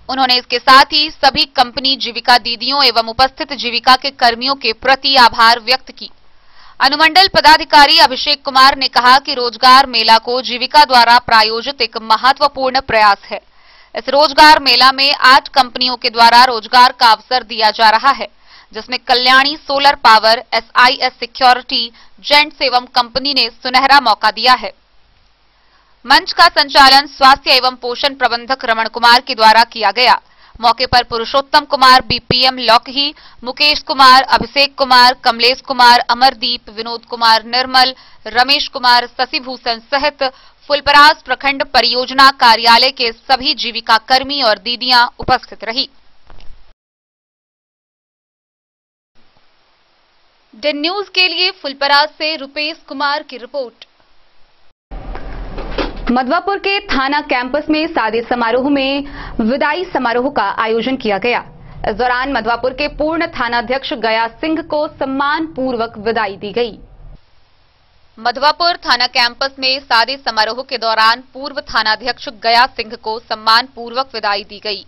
उन्होंने इसके साथ ही सभी कंपनी जीविका दीदियों एवं उपस्थित जीविका के कर्मियों के प्रति आभार व्यक्त की। अनुमंडल पदाधिकारी अभिषेक कुमार ने कहा कि रोजगार मेला को जीविका द्वारा प्रायोजित एक महत्वपूर्ण प्रयास है। इस रोजगार मेला में 8 कंपनियों के द्वारा रोजगार का अवसर दिया जा रहा है, जिसमें Kalyani solar power, SIS security, gents एवं कंपनी ने सुनहरा मौका दिया है। मंच का संचालन स्वास्थ्य एवं पोषण प्रबंधक रमण कुमार के द्वारा किया गया। मौके पर पुरुषोत्तम कुमार, बीपीएम लौकही, मुकेश कुमार, अभिषेक कुमार, कमलेश कुमार, अमरदीप, विनोद कुमार निर्मल, रमेश कुमार, शशिभूषण सहित फुलपरास प्रखंड परियोजना कार्यालय के सभी जीविका कर्मी और दीदियां उपस्थित रही। डेन न्यूज के लिए फुलपरास से रुपेश कुमार की रिपोर्ट। मधवापुर के थाना कैंपस में शादी समारोह में विदाई समारोह का आयोजन किया गया। इस दौरान मधवापुर के पूर्ण थानाध्यक्ष गया सिंह को सम्मान पूर्वक विदाई दी गई। मधवापुर थाना कैंपस में शादी समारोह के दौरान पूर्व थानाध्यक्ष गया सिंह को सम्मान पूर्वक विदाई दी गई।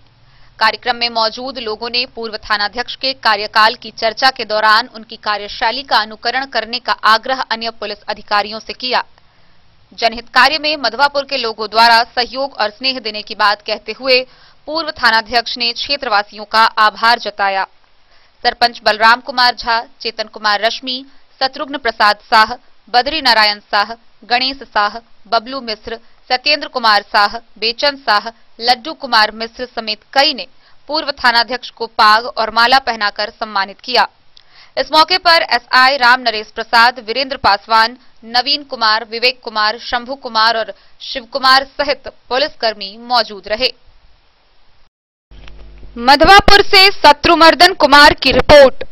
कार्यक्रम में मौजूद लोगों ने पूर्व थानाध्यक्ष के कार्यकाल की चर्चा के दौरान उनकी कार्यशैली का अनुकरण करने का आग्रह अन्य पुलिस अधिकारियों से किया। जनहित कार्य में मधवापुर के लोगों द्वारा सहयोग और स्नेह देने की बात कहते हुए पूर्व थानाध्यक्ष ने क्षेत्रवासियों का आभार जताया। सरपंच बलराम कुमार झा, चेतन कुमार रश्मि, शत्रुघ्न प्रसाद शाह, बद्री नारायण शाह, गणेश शाह, बबलू मिश्र, सत्येंद्र कुमार शाह, बेचन शाह, लड्डू कुमार मिश्र समेत कई ने पूर्व थानाध्यक्ष को पाग और माला पहनाकर सम्मानित किया। इस मौके पर एसआई राम नरेश प्रसाद, वीरेंद्र पासवान, नवीन कुमार, विवेक कुमार, शंभू कुमार और शिव कुमार सहित पुलिसकर्मी मौजूद रहे। मधवापुर से शत्रुमर्दन कुमार की रिपोर्ट।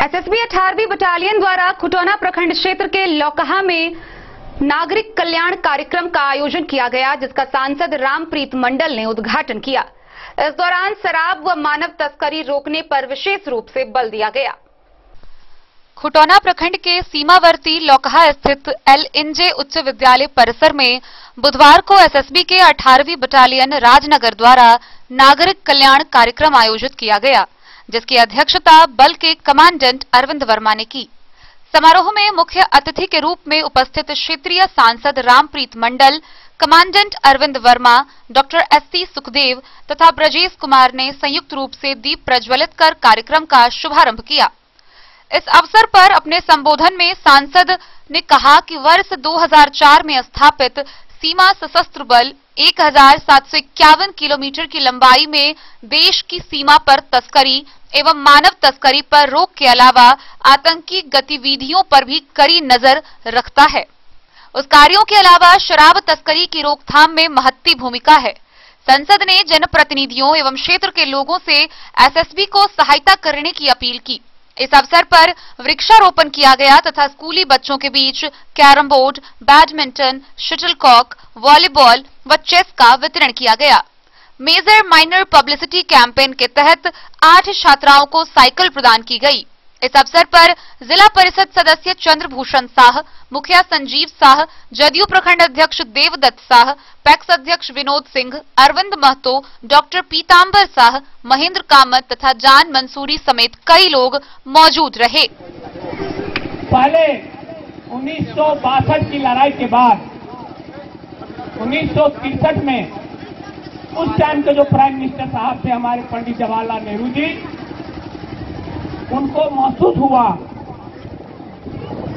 एसएसबी 18वीं बटालियन द्वारा खुटौना प्रखंड क्षेत्र के लौकहा में नागरिक कल्याण कार्यक्रम का आयोजन किया गया, जिसका सांसद रामप्रीत मंडल ने उद्घाटन किया। इस दौरान शराब व मानव तस्करी रोकने पर विशेष रूप से बल दिया गया। खुटौना प्रखंड के सीमावर्ती लौकहा स्थित एलएनजे उच्च विद्यालय परिसर में बुधवार को एसएसबी के 18वीं बटालियन राजनगर द्वारा नागरिक कल्याण कार्यक्रम आयोजित किया गया, जिसकी अध्यक्षता बल के कमांडेंट अरविंद वर्मा ने की। समारोह में मुख्य अतिथि के रूप में उपस्थित क्षेत्रीय सांसद Rampreet Mandal, commandant Arvind Verma, doctor SC Sukhdev तथा ब्रजेश कुमार ने संयुक्त रूप से दीप प्रज्वलित कर कार्यक्रम का शुभारंभ किया। इस अवसर पर अपने संबोधन में सांसद ने कहा कि वर्ष 2004 में स्थापित सीमा सशस्त्र बल 1751 किलोमीटर की लंबाई में देश की सीमा पर तस्करी एवं मानव तस्करी पर रोक के अलावा आतंकी गतिविधियों पर भी कड़ी नजर रखता है। उस कार्यों के अलावा शराब तस्करी की रोकथाम में महत्वपूर्ण भूमिका है। संसद ने जनप्रतिनिधियों एवं क्षेत्र के लोगों से एसएसबी को सहायता करने की अपील की। इस अवसर पर वृक्षारोपण किया गया तथा स्कूली बच्चों के बीच carrom board, badminton, shuttlecock, volleyball व चेस का वितरण किया गया। मेजर माइनर पब्लिसिटी कैंपेन के तहत 8 छात्राओं को साइकिल प्रदान की गई। इस अवसर पर जिला परिषद सदस्य चंद्रभूषण शाह, मुखिया संजीव शाह, जदयू प्रखंड अध्यक्ष देवदत्त शाह, पैक्स अध्यक्ष विनोद सिंह, अरविंद महतो, डॉक्टर पीतांबर शाह, महेंद्र कामत तथा जान मंसूरी समेत कई लोग मौजूद रहे। पहले 1962 की लड़ाई के बाद 1963 में उस टाइम के जो प्राइम मिनिस्टर साहब थे हमारे पंडित जवाहरलाल नेहरू जी, उनको महसूस हुआ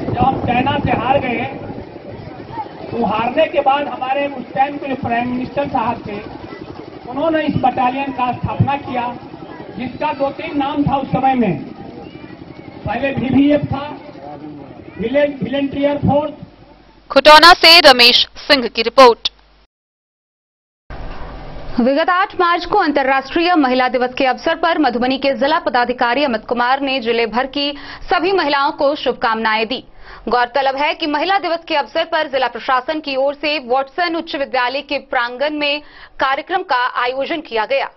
जब हम चाइना से हार गए, तो हारने के बाद हमारे उस टाइम के जो प्राइम मिनिस्टर साहब थे, उन्होंने इस बटालियन का स्थापना किया, जिसका 2-3 नाम था उस समय में। पहले VVF था, विलेज वॉलंटियर फोर्स। खुटौना से रमेश सिंह की रिपोर्ट। विगत 8 मार्च को अंतर्राष्ट्रीय महिला दिवस के अवसर पर मधुबनी के जिला पदाधिकारी अमित कुमार ने जिले भर की सभी महिलाओं को शुभकामनाएं दी। गौरतलब है कि महिला दिवस के अवसर पर जिला प्रशासन की ओर से वॉटसन उच्च विद्यालय के प्रांगण में कार्यक्रम का आयोजन किया गया।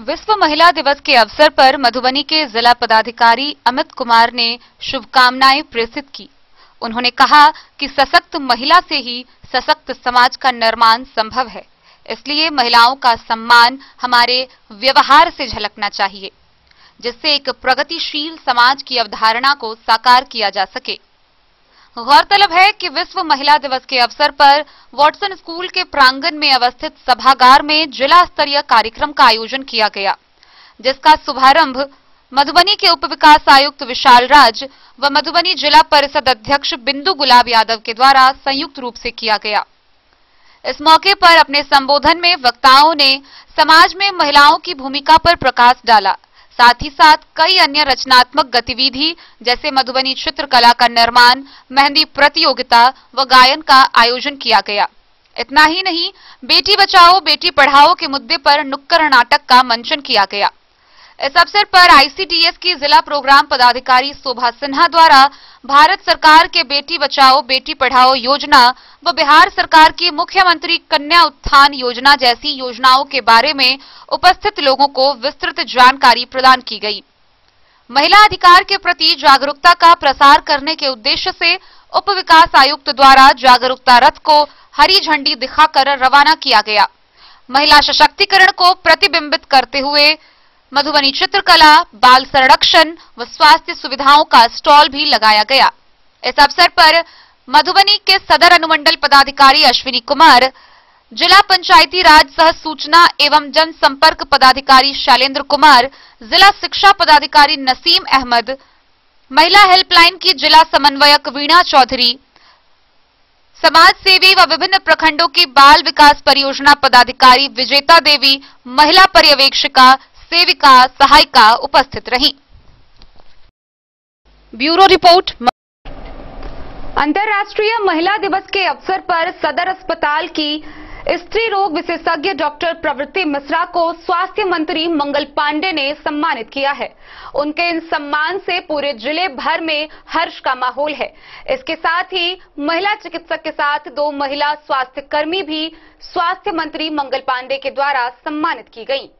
विश्व महिला दिवस के अवसर पर मधुबनी के जिला पदाधिकारी अमित कुमार ने शुभकामनाएं प्रेषित की। उन्होंने कहा कि सशक्त महिला से ही सशक्त समाज का निर्माण संभव है, इसलिए महिलाओं का सम्मान हमारे व्यवहार से झलकना चाहिए, जिससे एक प्रगतिशील समाज की अवधारणा को साकार किया जा सके। गौरतलब है कि विश्व महिला दिवस के अवसर पर वॉटसन स्कूल के प्रांगण में अवस्थित सभागार में जिला स्तरीय कार्यक्रम का आयोजन किया गया, जिसका शुभारंभ मधुबनी के उप विकास आयुक्त विशाल राज व मधुबनी जिला परिषद अध्यक्ष बिंदु गुलाब यादव के द्वारा संयुक्त रूप से किया गया। इस मौके पर अपने संबोधन में वक्ताओं ने समाज में महिलाओं की भूमिका पर प्रकाश डाला। साथ ही साथ कई अन्य रचनात्मक गतिविधि जैसे मधुबनी चित्रकला का निर्माण, मेहंदी प्रतियोगिता व गायन का आयोजन किया गया। इतना ही नहीं, बेटी बचाओ बेटी पढ़ाओ के मुद्दे पर नुक्कड़ नाटक का मंचन किया गया। इस अवसर पर आईसीडीएस की जिला प्रोग्राम पदाधिकारी शोभा सिन्हा द्वारा भारत सरकार के बेटी बचाओ बेटी पढ़ाओ योजना व बिहार सरकार की मुख्यमंत्री कन्या उत्थान योजना जैसी योजनाओं के बारे में उपस्थित लोगों को विस्तृत जानकारी प्रदान की गई। महिला अधिकार के प्रति जागरूकता का प्रसार करने के उद्देश्य से उप विकास आयुक्त द्वारा जागरूकता रथ को हरी झंडी दिखाकर रवाना किया गया। महिला सशक्तिकरण को प्रतिबिंबित करते हुए मधुबनी चित्रकला, बाल संरक्षण व स्वास्थ्य सुविधाओं का स्टॉल भी लगाया गया। इस अवसर पर मधुबनी के सदर अनुमंडल पदाधिकारी अश्विनी कुमार, जिला पंचायती राज सह सूचना एवं जनसंपर्क पदाधिकारी शैलेंद्र कुमार, जिला शिक्षा पदाधिकारी नसीम अहमद, महिला हेल्पलाइन की जिला समन्वयक वीणा चौधरी, समाज सेवी व विभिन्न प्रखंडों की बाल विकास परियोजना पदाधिकारी विजेता देवी, महिला पर्यवेक्षिका, सेविका, सहायिका उपस्थित रहीं। Bureau report. अंतर्राष्ट्रीय महिला दिवस के अवसर पर सदर अस्पताल की स्त्री रोग विशेषज्ञ डॉक्टर प्रवृत्ति मिश्रा को स्वास्थ्य मंत्री मंगल पांडे ने सम्मानित किया है। उनके इन सम्मान से पूरे जिले भर में हर्ष का माहौल है। इसके साथ ही महिला चिकित्सक के साथ 2 महिला स्वास्थ्य कर्मी भी स्वास्थ्य मंत्री मंगल पांडे के द्वारा सम्मानित की गयी।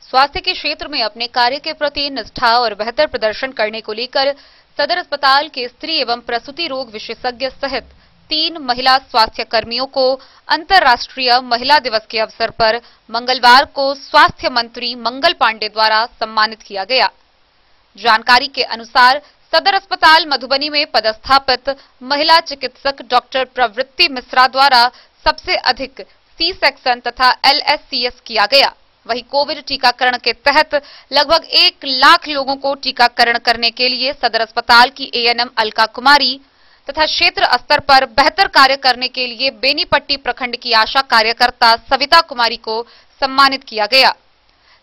स्वास्थ्य के क्षेत्र में अपने कार्य के प्रति निष्ठा और बेहतर प्रदर्शन करने को लेकर सदर अस्पताल के स्त्री एवं प्रसूति रोग विशेषज्ञ सहित 3 महिला स्वास्थ्य कर्मियों को अंतर्राष्ट्रीय महिला दिवस के अवसर पर मंगलवार को स्वास्थ्य मंत्री मंगल पांडे द्वारा सम्मानित किया गया। जानकारी के अनुसार सदर अस्पताल मधुबनी में पदस्थापित महिला चिकित्सक डॉक्टर प्रवृत्ति मिश्रा द्वारा सबसे अधिक सी सेक्शन तथा LSCS किया गया। वहीं कोविड टीकाकरण के तहत लगभग 1 लाख लोगों को टीकाकरण करने के लिए सदर अस्पताल की ANM अलका कुमारी तथा क्षेत्र स्तर पर बेहतर कार्य करने के लिए बेनीपट्टी प्रखंड की आशा कार्यकर्ता सविता कुमारी को सम्मानित किया गया।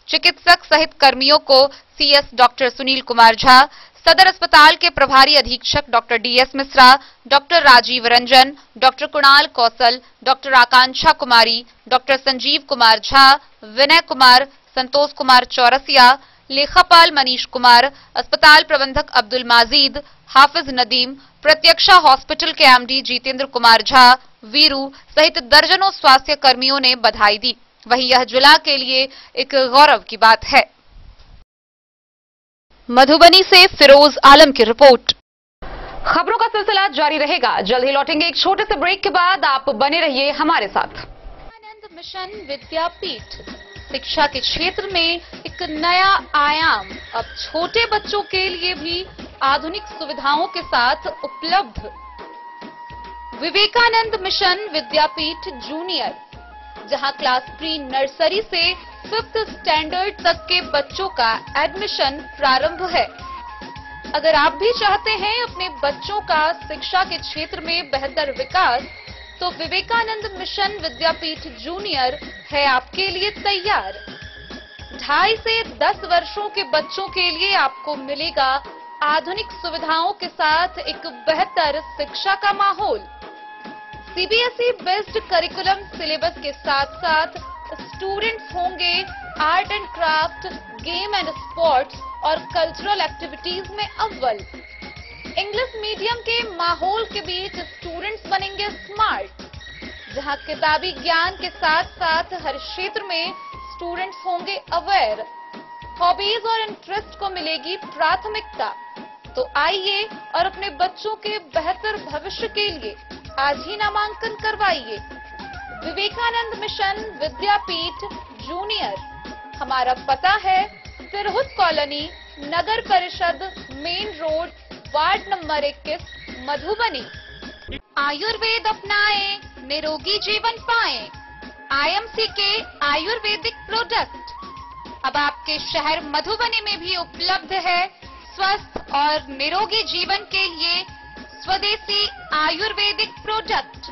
चिकित्सक सहित कर्मियों को CS डॉक्टर सुनील कुमार झा, सदर अस्पताल के प्रभारी अधीक्षक doctor DS Mishra, doctor Rajiv Ranjan, doctor Kunal Kaushal, doctor Akanksha Kumari, doctor Sanjeev Kumar Jha, Vinay Kumar, Santosh Kumar Chaurasia, लेखापाल मनीष कुमार, अस्पताल प्रबंधक अब्दुल माजीद, हाफिज नदीम, प्रत्यक्षा हॉस्पिटल के MD जितेंद्र कुमार झा, वीरू सहित दर्जनों स्वास्थ्य कर्मियों ने बधाई दी। वहीं यह जिला के लिए एक गौरव की बात है। मधुबनी से फिरोज आलम की रिपोर्ट। खबरों का सिलसिला जारी रहेगा। जल्द ही लौटेंगे एक छोटे से ब्रेक के बाद। आप बने रहिए हमारे साथ। आनंद मिशन विद्यापीठ शिक्षा के क्षेत्र में एक नया आयाम अब छोटे बच्चों के लिए भी आधुनिक सुविधाओं के साथ उपलब्ध। विवेकानंद मिशन विद्यापीठ जूनियर, जहां क्लास प्री नर्सरी से 5th स्टैंडर्ड तक के बच्चों का एडमिशन प्रारंभ है। अगर आप भी चाहते हैं अपने बच्चों का शिक्षा के क्षेत्र में बेहतर विकास, तो विवेकानंद मिशन विद्यापीठ जूनियर है आपके लिए तैयार। 2.5 से 10 वर्षों के बच्चों के लिए आपको मिलेगा आधुनिक सुविधाओं के साथ एक बेहतर शिक्षा का माहौल। CBSE बेस्ड करिकुलम सिलेबस के साथ साथ स्टूडेंट्स होंगे art and craft, game and sports और कल्चरल एक्टिविटीज में अव्वल। इंग्लिश मीडियम के माहौल के बीच स्टूडेंट्स बनेंगे स्मार्ट, जहां किताबी ज्ञान के साथ साथ हर क्षेत्र में स्टूडेंट्स होंगे अवेयर। हॉबीज और इंटरेस्ट को मिलेगी प्राथमिकता। तो आइए और अपने बच्चों के बेहतर भविष्य के लिए आज ही नामांकन करवाइए। विवेकानंद मिशन विद्यापीठ जूनियर। हमारा पता है सिरहुत कॉलोनी, नगर परिषद, main road, ward number 21, Madhubani. Ayurveda अपनाएं, निरोगी जीवन पाएं। IMC के आयुर्वेदिक प्रोडक्ट अब आपके शहर मधुबनी में भी उपलब्ध है। स्वस्थ और निरोगी जीवन के लिए स्वदेशी आयुर्वेदिक प्रोडक्ट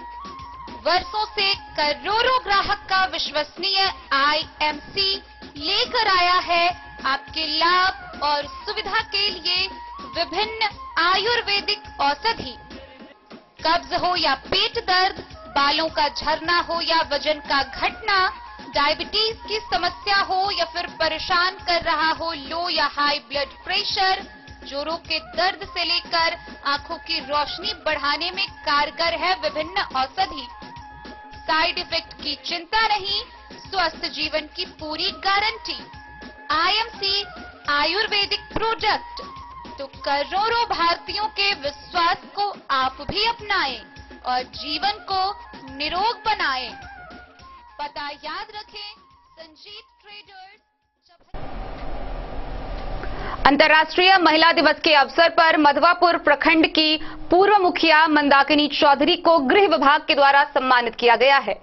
वर्षों से करोड़ों ग्राहक का विश्वसनीय IMC लेकर आया है आपके लाभ और सुविधा के लिए विभिन्न आयुर्वेदिक औषधि। कब्ज हो या पेट दर्द, बालों का झरना हो या वजन का घटना, डायबिटीज की समस्या हो या फिर परेशान कर रहा हो लो या हाई ब्लड प्रेशर, जोड़ों के दर्द से लेकर आंखों की रोशनी बढ़ाने में कारगर है विभिन्न औषधि। साइड इफेक्ट की चिंता नहीं, स्वस्थ जीवन की पूरी गारंटी। IMC आयुर्वेदिक प्रोडक्ट तो करोड़ों भारतीयों के विश्वास को आप भी अपनाएं और जीवन को निरोग बनाएं। पता याद रखें, संजीत ट्रेडर्स। अंतर्राष्ट्रीय महिला दिवस के अवसर पर मधवापुर प्रखंड की पूर्व मुखिया मंदाकिनी चौधरी को गृह विभाग के द्वारा सम्मानित किया गया है।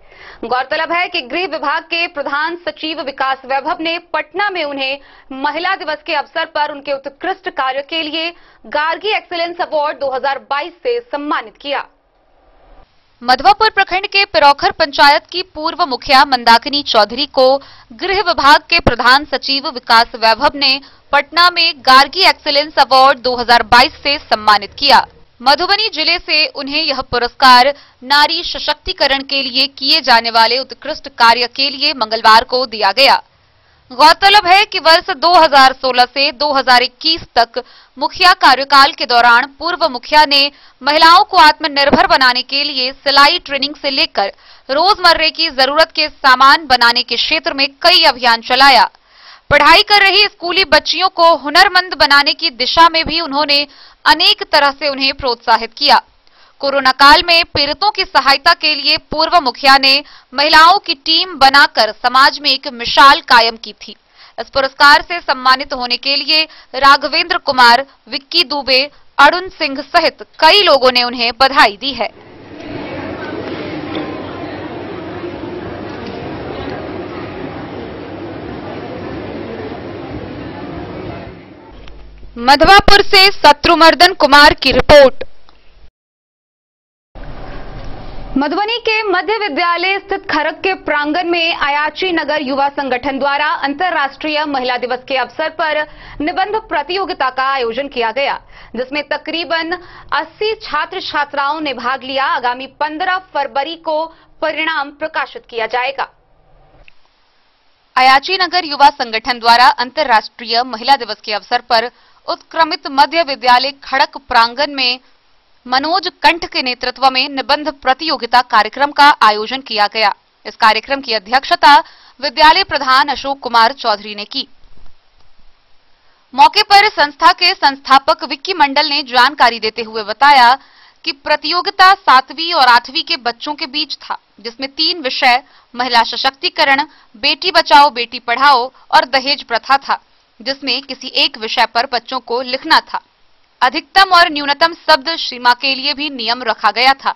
गौरतलब है कि गृह विभाग के प्रधान सचिव विकास वैभव ने पटना में उन्हें महिला दिवस के अवसर पर उनके उत्कृष्ट कार्य के लिए गार्गी एक्सीलेंस अवार्ड 2022 से सम्मानित किया। मधवापुर प्रखंड के पिरौखर पंचायत की पूर्व मुखिया मंदाकिनी चौधरी को गृह विभाग के प्रधान सचिव विकास वैभव ने पटना में गार्गी एक्सीलेंस अवार्ड 2022 से सम्मानित किया। मधुबनी जिले से उन्हें यह पुरस्कार नारी सशक्तिकरण के लिए किए जाने वाले उत्कृष्ट कार्य के लिए मंगलवार को दिया गया। गौरतलब है कि वर्ष 2016 से 2021 तक मुखिया कार्यकाल के दौरान पूर्व मुखिया ने महिलाओं को आत्मनिर्भर बनाने के लिए सिलाई ट्रेनिंग से लेकर रोजमर्रे की जरूरत के सामान बनाने के क्षेत्र में कई अभियान चलाया। पढ़ाई कर रही स्कूली बच्चियों को हुनरमंद बनाने की दिशा में भी उन्होंने अनेक तरह से उन्हें प्रोत्साहित किया। कोरोना काल में पीड़ितों की सहायता के लिए पूर्व मुखिया ने महिलाओं की टीम बनाकर समाज में एक मिसाल कायम की थी। इस पुरस्कार से सम्मानित होने के लिए राघवेंद्र कुमार, विक्की दुबे, अरुण सिंह सहित कई लोगों ने उन्हें बधाई दी है। मधवापुर से शत्रुमर्दन कुमार की रिपोर्ट। मधुबनी के मध्य विद्यालय स्थित खरक के प्रांगण में अयाची नगर युवा संगठन द्वारा अंतर्राष्ट्रीय महिला दिवस के अवसर पर निबंध प्रतियोगिता का आयोजन किया गया, जिसमें तकरीबन 80 छात्र छात्राओं ने भाग लिया। आगामी 15 फरवरी को परिणाम प्रकाशित किया जाएगा। अयाची नगर युवा संगठन द्वारा अंतर्राष्ट्रीय महिला दिवस के अवसर पर उत्क्रमित मध्य विद्यालय खड़क प्रांगण में मनोज कंठ के नेतृत्व में निबंध प्रतियोगिता कार्यक्रम का आयोजन किया गया। इस कार्यक्रम की अध्यक्षता विद्यालय प्रधान अशोक कुमार चौधरी ने की। मौके पर संस्था के संस्थापक विक्की मंडल ने जानकारी देते हुए बताया कि प्रतियोगिता 7वीं और 8वीं के बच्चों के बीच था, जिसमें 3 विषय महिला सशक्तिकरण, बेटी बचाओ बेटी पढ़ाओ और दहेज प्रथा था, जिसमें किसी एक विषय पर बच्चों को लिखना था। अधिकतम और न्यूनतम शब्द सीमा के लिए भी नियम रखा गया था।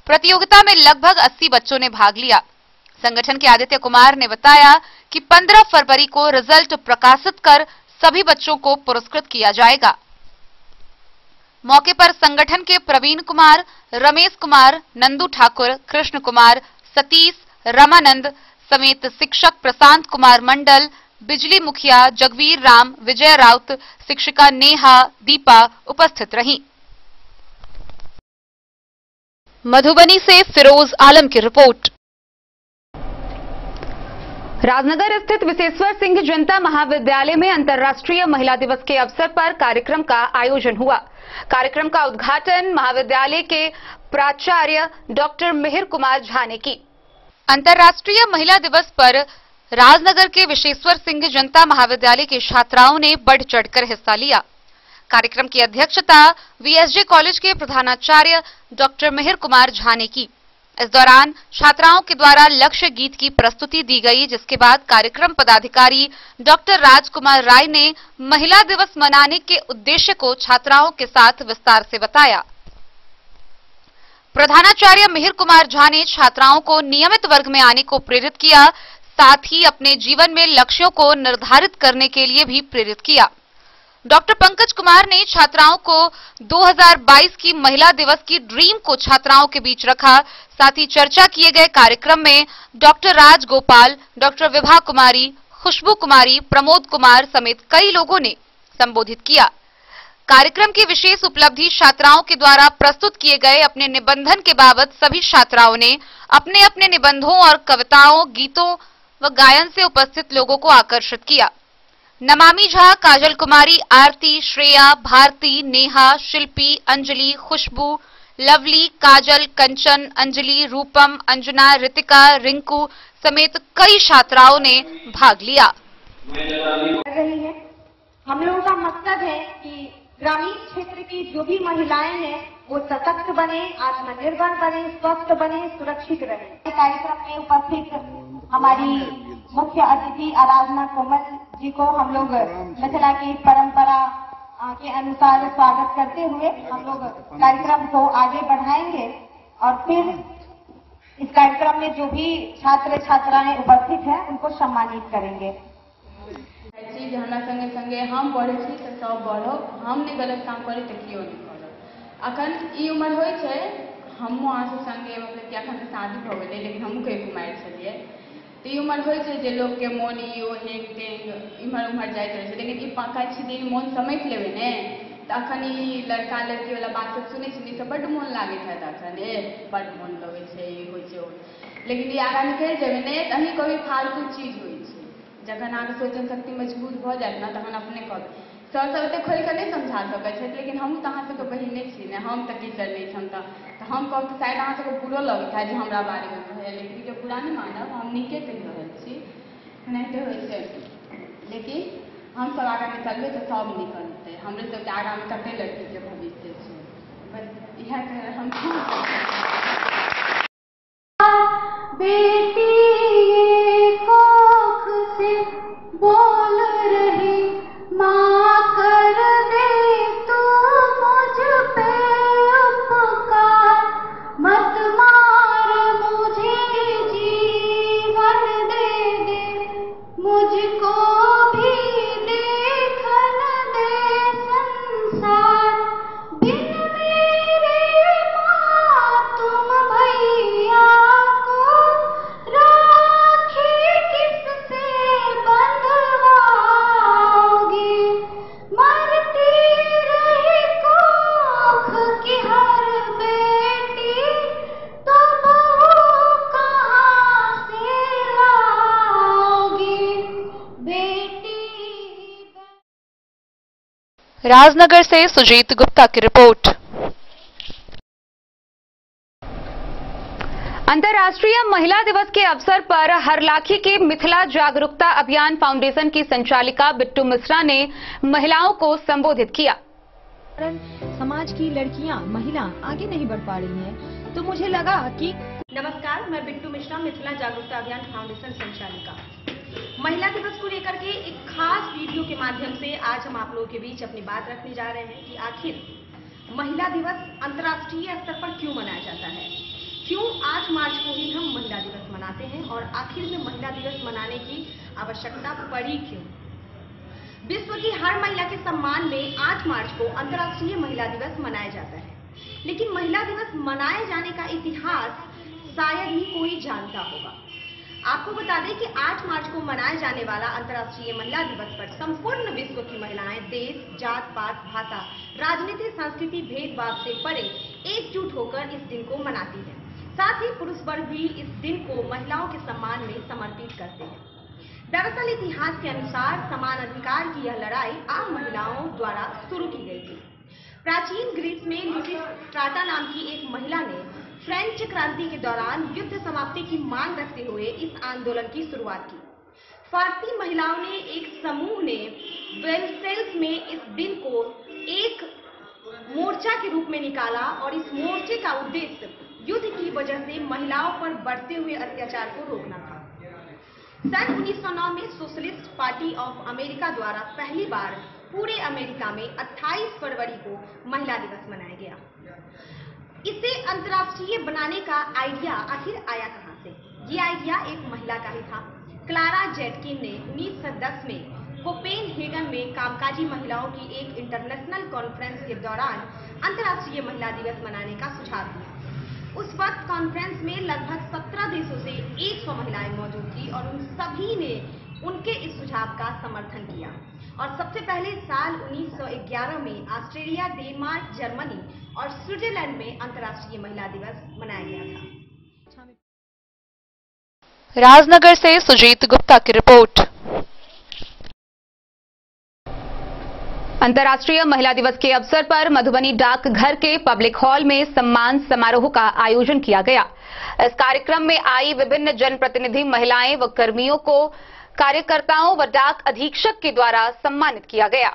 प्रतियोगिता में लगभग 80 बच्चों ने भाग लिया। संगठन के आदित्य कुमार ने बताया कि 15 फरवरी को रिजल्ट प्रकाशित कर सभी बच्चों को पुरस्कृत किया जाएगा। मौके पर संगठन के प्रवीण कुमार, रमेश कुमार, नंदू ठाकुर, कृष्ण कुमार, सतीश, रमानंद समेत शिक्षक प्रशांत कुमार मंडल, बिजली मुखिया जगवीर राम, विजय राउत, शिक्षिका नेहा, दीपा उपस्थित रहीं। मधुबनी से फिरोज आलम की रिपोर्ट। राजनगर स्थित विशेश्वर सिंह जनता महाविद्यालय में अंतर्राष्ट्रीय महिला दिवस के अवसर पर कार्यक्रम का आयोजन हुआ। कार्यक्रम का उद्घाटन महाविद्यालय के प्राचार्य डॉक्टर मिहिर कुमार झा ने की। अंतर्राष्ट्रीय महिला दिवस पर राजनगर के विशेश्वर सिंह जनता महाविद्यालय के छात्राओं ने बढ़ चढ़कर हिस्सा लिया। कार्यक्रम की अध्यक्षता वीएसजे कॉलेज के प्रधानाचार्य डॉक्टर मिहिर कुमार झा ने की। इस दौरान छात्राओं के द्वारा लक्ष्य गीत की प्रस्तुति दी गई, जिसके बाद कार्यक्रम पदाधिकारी डॉक्टर राजकुमार राय ने महिला दिवस मनाने के उद्देश्य को छात्राओं के साथ विस्तार से बताया। प्रधानाचार्य मिहिर कुमार झा ने छात्राओं को नियमित वर्ग में आने को प्रेरित किया, साथ ही अपने जीवन में लक्ष्यों को निर्धारित करने के लिए भी प्रेरित किया। डॉक्टर पंकज कुमार ने छात्राओं को 2022 की महिला दिवस की ड्रीम को छात्राओं के बीच रखा। साथ ही चर्चा किए गए कार्यक्रम में डॉक्टर राज गोपाल, डॉक्टर विभा कुमारी, खुशबू कुमारी, प्रमोद कुमार समेत कई लोगों ने संबोधित किया। कार्यक्रम की विशेष उपलब्धि छात्राओं के द्वारा प्रस्तुत किए गए अपने निबंधन के बाबत सभी छात्राओं ने अपने अपने निबंधों और कविताओं, गीतों व गायन से उपस्थित लोगों को आकर्षित किया। नमामि झा, काजल कुमारी, आरती, श्रेया, भारती, नेहा, शिल्पी, अंजलि, खुशबू, लवली, काजल, कंचन, अंजलि, रूपम, अंजना, रितिका, रिंकू समेत कई छात्राओं ने भाग लिया। हम लोगों का मकसद है कि ग्रामीण क्षेत्र की जो भी महिलाएं हैं वो सशक्त बने, आत्मनिर्भर बने, स्वस्थ बने, सुरक्षित रहे। कार्यक्रम में उपस्थित हमारी मुख्य अतिथि आराधना कोमल जी को हम लोग मिथिला की परंपरा के अनुसार स्वागत करते हुए हम लोग कार्यक्रम को आगे बढ़ाएंगे और फिर इस कार्यक्रम में जो भी छात्र छात्राएं उपस्थित हैं उनको सम्मानित करेंगे। हमरा संगे संगे हम पढ़े छी तो सब बढ़ो, हम नहीं गलत काम करे तो क्यों नहीं करो। अखन ई उम्र होय छै, हमहूँ अहाँ संगे मतलब कि अखन शादी भऽ गेलै लेकिन हमहूँ कहीं कुमारि छलियै, तो ई उम्र होय छै जे लोकके मोन ई हेंग टेंग इम्हर उम्हर जाइत रहै छै, लेकिन ई कहै छी जे मोन समैट लेबै ने तो अखन ई लड़का लड़की वाला बात सब सुनै छी तऽ बड्ड मोन लागैत हैत अखन बड्ड मोन लगै छै ई होइ छै, लेकिन ई आगाँ निकलि जेबै ने तऽ अहीं कभी फालतू चीज होइ छै। जखन अहाँके सोचन शक्ति मजबूत भऽ जायत ने तखन अपने कहबै। सर सब एतेक खोलि कऽ नहि समझा सकैत छथि, लेकिन हमहूँ तऽ अहाँ सबके बहिने छी ने, हम तऽ टीचर नहि छी, तऽ हम कहब तऽ शायद अहाँ सबके बुरो लगैत है जे हमरा बारेमे कहै, लेकिन जब बुरा नहि मानब, हम नीके कहि रहल छी, एनाहिते होइ छै। लेकिन हमसब आगाँ निकलबै तऽ सब निकलतै, हमरे सबके आगाँमे कतेक लड़कीके भविष्य छै, बस इएह हम बेटी कोख से बोल रही माँ कर दे तू मुझ पे उपकार, मत मार मुझे जीवन दे दे, मुझको भी देखन दे संसार, बिन मेरे माँ तुम भैया राजनगर से सुजीत गुप्ता की रिपोर्ट। अंतर्राष्ट्रीय महिला दिवस के अवसर पर हरलाखी के मिथिला जागरूकता अभियान फाउंडेशन की संचालिका बिट्टू मिश्रा ने महिलाओं को संबोधित किया। समाज की लड़कियां, महिला आगे नहीं बढ़ पा रही हैं, तो मुझे लगा कि नमस्कार, मैं बिट्टू मिश्रा, मिथिला जागरूकता अभियान फाउंडेशन संचालिका। महिला दिवस को लेकर के एक खास वीडियो के माध्यम से आज हम आप लोगों के बीच अपनी बात रखने जा रहे हैं कि आखिर महिला दिवस अंतर्राष्ट्रीय स्तर पर क्यों मनाया जाता है, क्यों 8 मार्च को ही हम महिला दिवस मनाते हैं और आखिर में महिला दिवस मनाने की आवश्यकता पड़ी क्यों। विश्व की हर महिला के सम्मान में 8 मार्च को अंतर्राष्ट्रीय महिला दिवस मनाया जाता है, लेकिन महिला दिवस मनाए जाने का इतिहास शायद ही कोई जानता होगा। आपको बता दें कि 8 मार्च को मनाए जाने वाला अंतर्राष्ट्रीय महिला दिवस पर संपूर्ण विश्व की महिलाएं देश, जात पात, भाषा, राजनीति, संस्कृति, भेदभाव से परे एकजुट होकर इस दिन को मनाती है। साथ ही पुरुष वर्ग भी इस दिन को महिलाओं के सम्मान में समर्पित करते हैं। दरअसल इतिहास के अनुसार समान अधिकार की यह लड़ाई आम महिलाओं द्वारा शुरू की गई थी। प्राचीन ग्रीस में लिसिस्ट्राटा नाम की एक महिला ने फ्रेंच क्रांति के दौरान युद्ध समाप्ति की मांग रखते हुए इस आंदोलन की शुरुआत की। फारसी महिलाओं ने एक समूह ने वेल्सेल्स में इस दिन को एक मोर्चा के रूप में निकाला और इस मोर्चे का उद्देश्य युद्ध की वजह से महिलाओं पर बढ़ते हुए अत्याचार को रोकना था। सन 1909 में सोशलिस्ट पार्टी ऑफ अमेरिका द्वारा पहली बार पूरे अमेरिका में 28 फरवरी को महिला दिवस मनाया गया। इसे अंतर्राष्ट्रीय बनाने का आइडिया आखिर आया कहां से? ये आइडिया एक महिला का ही था। क्लारा जेटकिन ने 1910 में कोपेनहेगन में कामकाजी महिलाओं की एक इंटरनेशनल कॉन्फ्रेंस के दौरान अंतर्राष्ट्रीय महिला दिवस मनाने का सुझाव दिया। उस वक्त कॉन्फ्रेंस में लगभग 17 देशों से 100 महिलाएं मौजूद थी और उन सभी ने उनके इस सुझाव का समर्थन किया। और सबसे पहले साल 1911 में ऑस्ट्रेलिया, डेनमार्क, जर्मनी और स्विट्जरलैंड में अंतर्राष्ट्रीय महिला दिवस मनाया गया था। राजनगर से सुजीत गुप्ता की रिपोर्ट। अंतर्राष्ट्रीय महिला दिवस के अवसर पर मधुबनी डाकघर के पब्लिक हॉल में सम्मान समारोह का आयोजन किया गया। इस कार्यक्रम में आई विभिन्न जनप्रतिनिधि महिलाएं व कर्मियों को कार्यकर्ताओं व डाक अधीक्षक के द्वारा सम्मानित किया गया।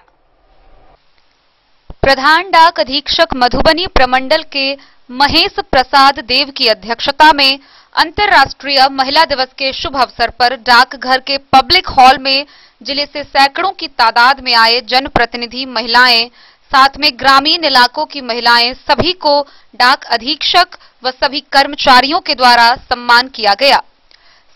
प्रधान डाक अधीक्षक मधुबनी प्रमंडल के महेश प्रसाद देव की अध्यक्षता में अंतर्राष्ट्रीय महिला दिवस के शुभ अवसर पर डाकघर के पब्लिक हॉल में जिले से सैकड़ों की तादाद में आए जनप्रतिनिधि महिलाएं, साथ में ग्रामीण इलाकों की महिलाएं, सभी को डाक अधीक्षक व सभी कर्मचारियों के द्वारा सम्मान किया गया।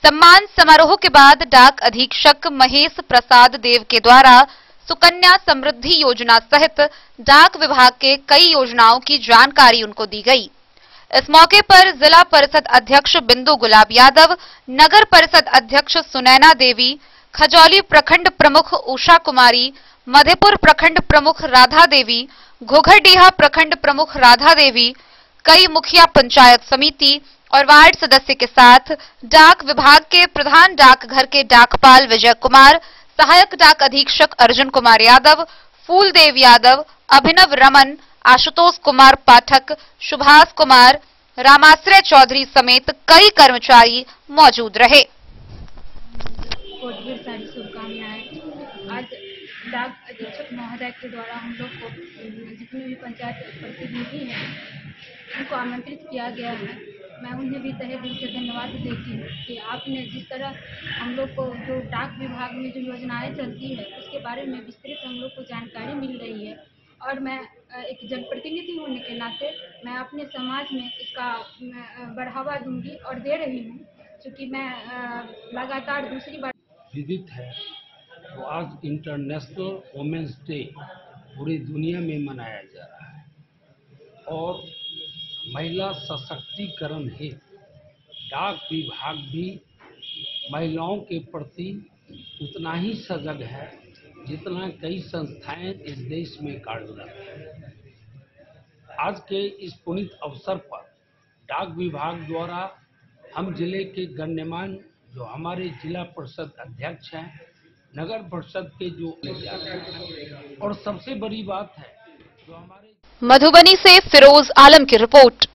सम्मान समारोह के बाद डाक अधीक्षक महेश प्रसाद देव के द्वारा सुकन्या समृद्धि योजना सहित डाक विभाग के कई योजनाओं की जानकारी उनको दी गई। इस मौके पर जिला परिषद अध्यक्ष बिंदु गुलाब यादव, नगर परिषद अध्यक्ष सुनैना देवी, खजौली प्रखंड प्रमुख उषा कुमारी, मधेपुर प्रखंड प्रमुख राधा देवी, घोघरडीहा प्रखंड प्रमुख राधा देवी, कई मुखिया पंचायत समिति और वार्ड सदस्य के साथ डाक विभाग के प्रधान डाकघर के डाकपाल विजय कुमार, सहायक डाक अधीक्षक अर्जुन कुमार यादव, फूलदेव यादव, अभिनव रमन, आशुतोष कुमार पाठक, सुभाष कुमार, रामाश्रय चौधरी समेत कई कर्मचारी मौजूद रहे। बहुत ढेर सारी शुभकामनाएं। आज डाक अधीक्षक महोदय के द्वारा हम लोग को जितने भी पंचायत प्रतिनिधि हैं उनको आमंत्रित किया गया है। मैं उन्हें भी तहे दिल से धन्यवाद देती हूँ कि आपने जिस तरह हम लोग को जो डाक विभाग में जो योजनाएं चलती है उसके बारे में विस्तृत हम लोग को जानकारी मिल रही है। और मैं एक जनप्रतिनिधि होने के नाते मैं अपने समाज में इसका बढ़ावा दूंगी और दे रही हूँ, क्योंकि मैं लगातार दूसरी बार विदित है। तो आज इंटरनेशनल वुमेन्स डे पूरी दुनिया में मनाया जा रहा है और महिला सशक्तिकरण हेतु डाक विभाग भी महिलाओं के प्रति उतना ही सजग है जितना कई संस्थाएं इस देश में कार्यरत हैं। आज के इस पुनीत अवसर पर डाक विभाग द्वारा हम जिले के गण्यमान्य जो हमारे जिला परिषद अध्यक्ष हैं, नगर परिषद के जो और सबसे बड़ी बात है जो हमारे मधुबनी से फिरोज आलम की रिपोर्ट।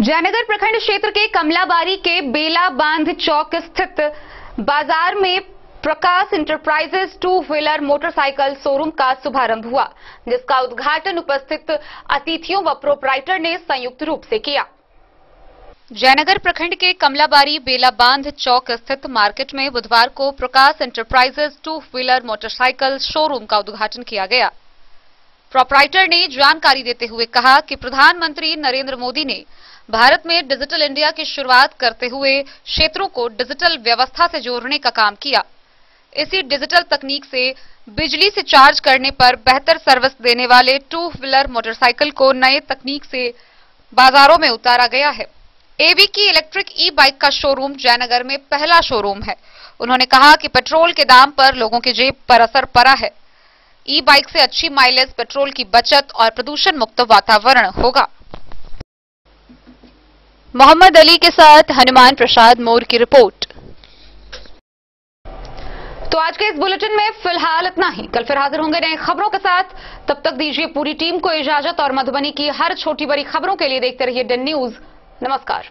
जयनगर प्रखंड क्षेत्र के कमलाबारी के बेला बांध चौक स्थित बाजार में प्रकाश इंटरप्राइजेज 2 व्हीलर मोटरसाइकिल शोरूम का शुभारंभ हुआ, जिसका उद्घाटन उपस्थित अतिथियों व प्रोपराइटर ने संयुक्त रूप से किया। जयनगर प्रखंड के कमलाबारी बेला बांध चौक स्थित मार्केट में बुधवार को प्रकाश इंटरप्राइजेज 2 व्हीलर मोटरसाइकिल शोरूम का उद्घाटन किया गया। प्रोपराइटर ने जानकारी देते हुए कहा कि प्रधानमंत्री नरेंद्र मोदी ने भारत में डिजिटल इंडिया की शुरुआत करते हुए क्षेत्रों को डिजिटल व्यवस्था से जोड़ने का काम किया। इसी डिजिटल तकनीक से बिजली से चार्ज करने पर बेहतर सर्विस देने वाले 2 व्हीलर मोटरसाइकिल को नए तकनीक से बाजारों में उतारा गया है। एवी की इलेक्ट्रिक ई बाइक का शोरूम जयनगर में पहला शोरूम है। उन्होंने कहा कि पेट्रोल के दाम पर लोगों के जेब पर असर पड़ा है। ई बाइक से अच्छी माइलेज, पेट्रोल की बचत और प्रदूषण मुक्त वातावरण होगा। मोहम्मद अली के साथ हनुमान प्रसाद मोर की रिपोर्ट। तो आज के इस बुलेटिन में फिलहाल इतना ही। कल फिर हाजिर होंगे नए खबरों के साथ। तब तक दीजिए पूरी टीम को इजाजत और मधुबनी की हर छोटी बड़ी खबरों के लिए देखते रहिए डन न्यूज। नमस्कार।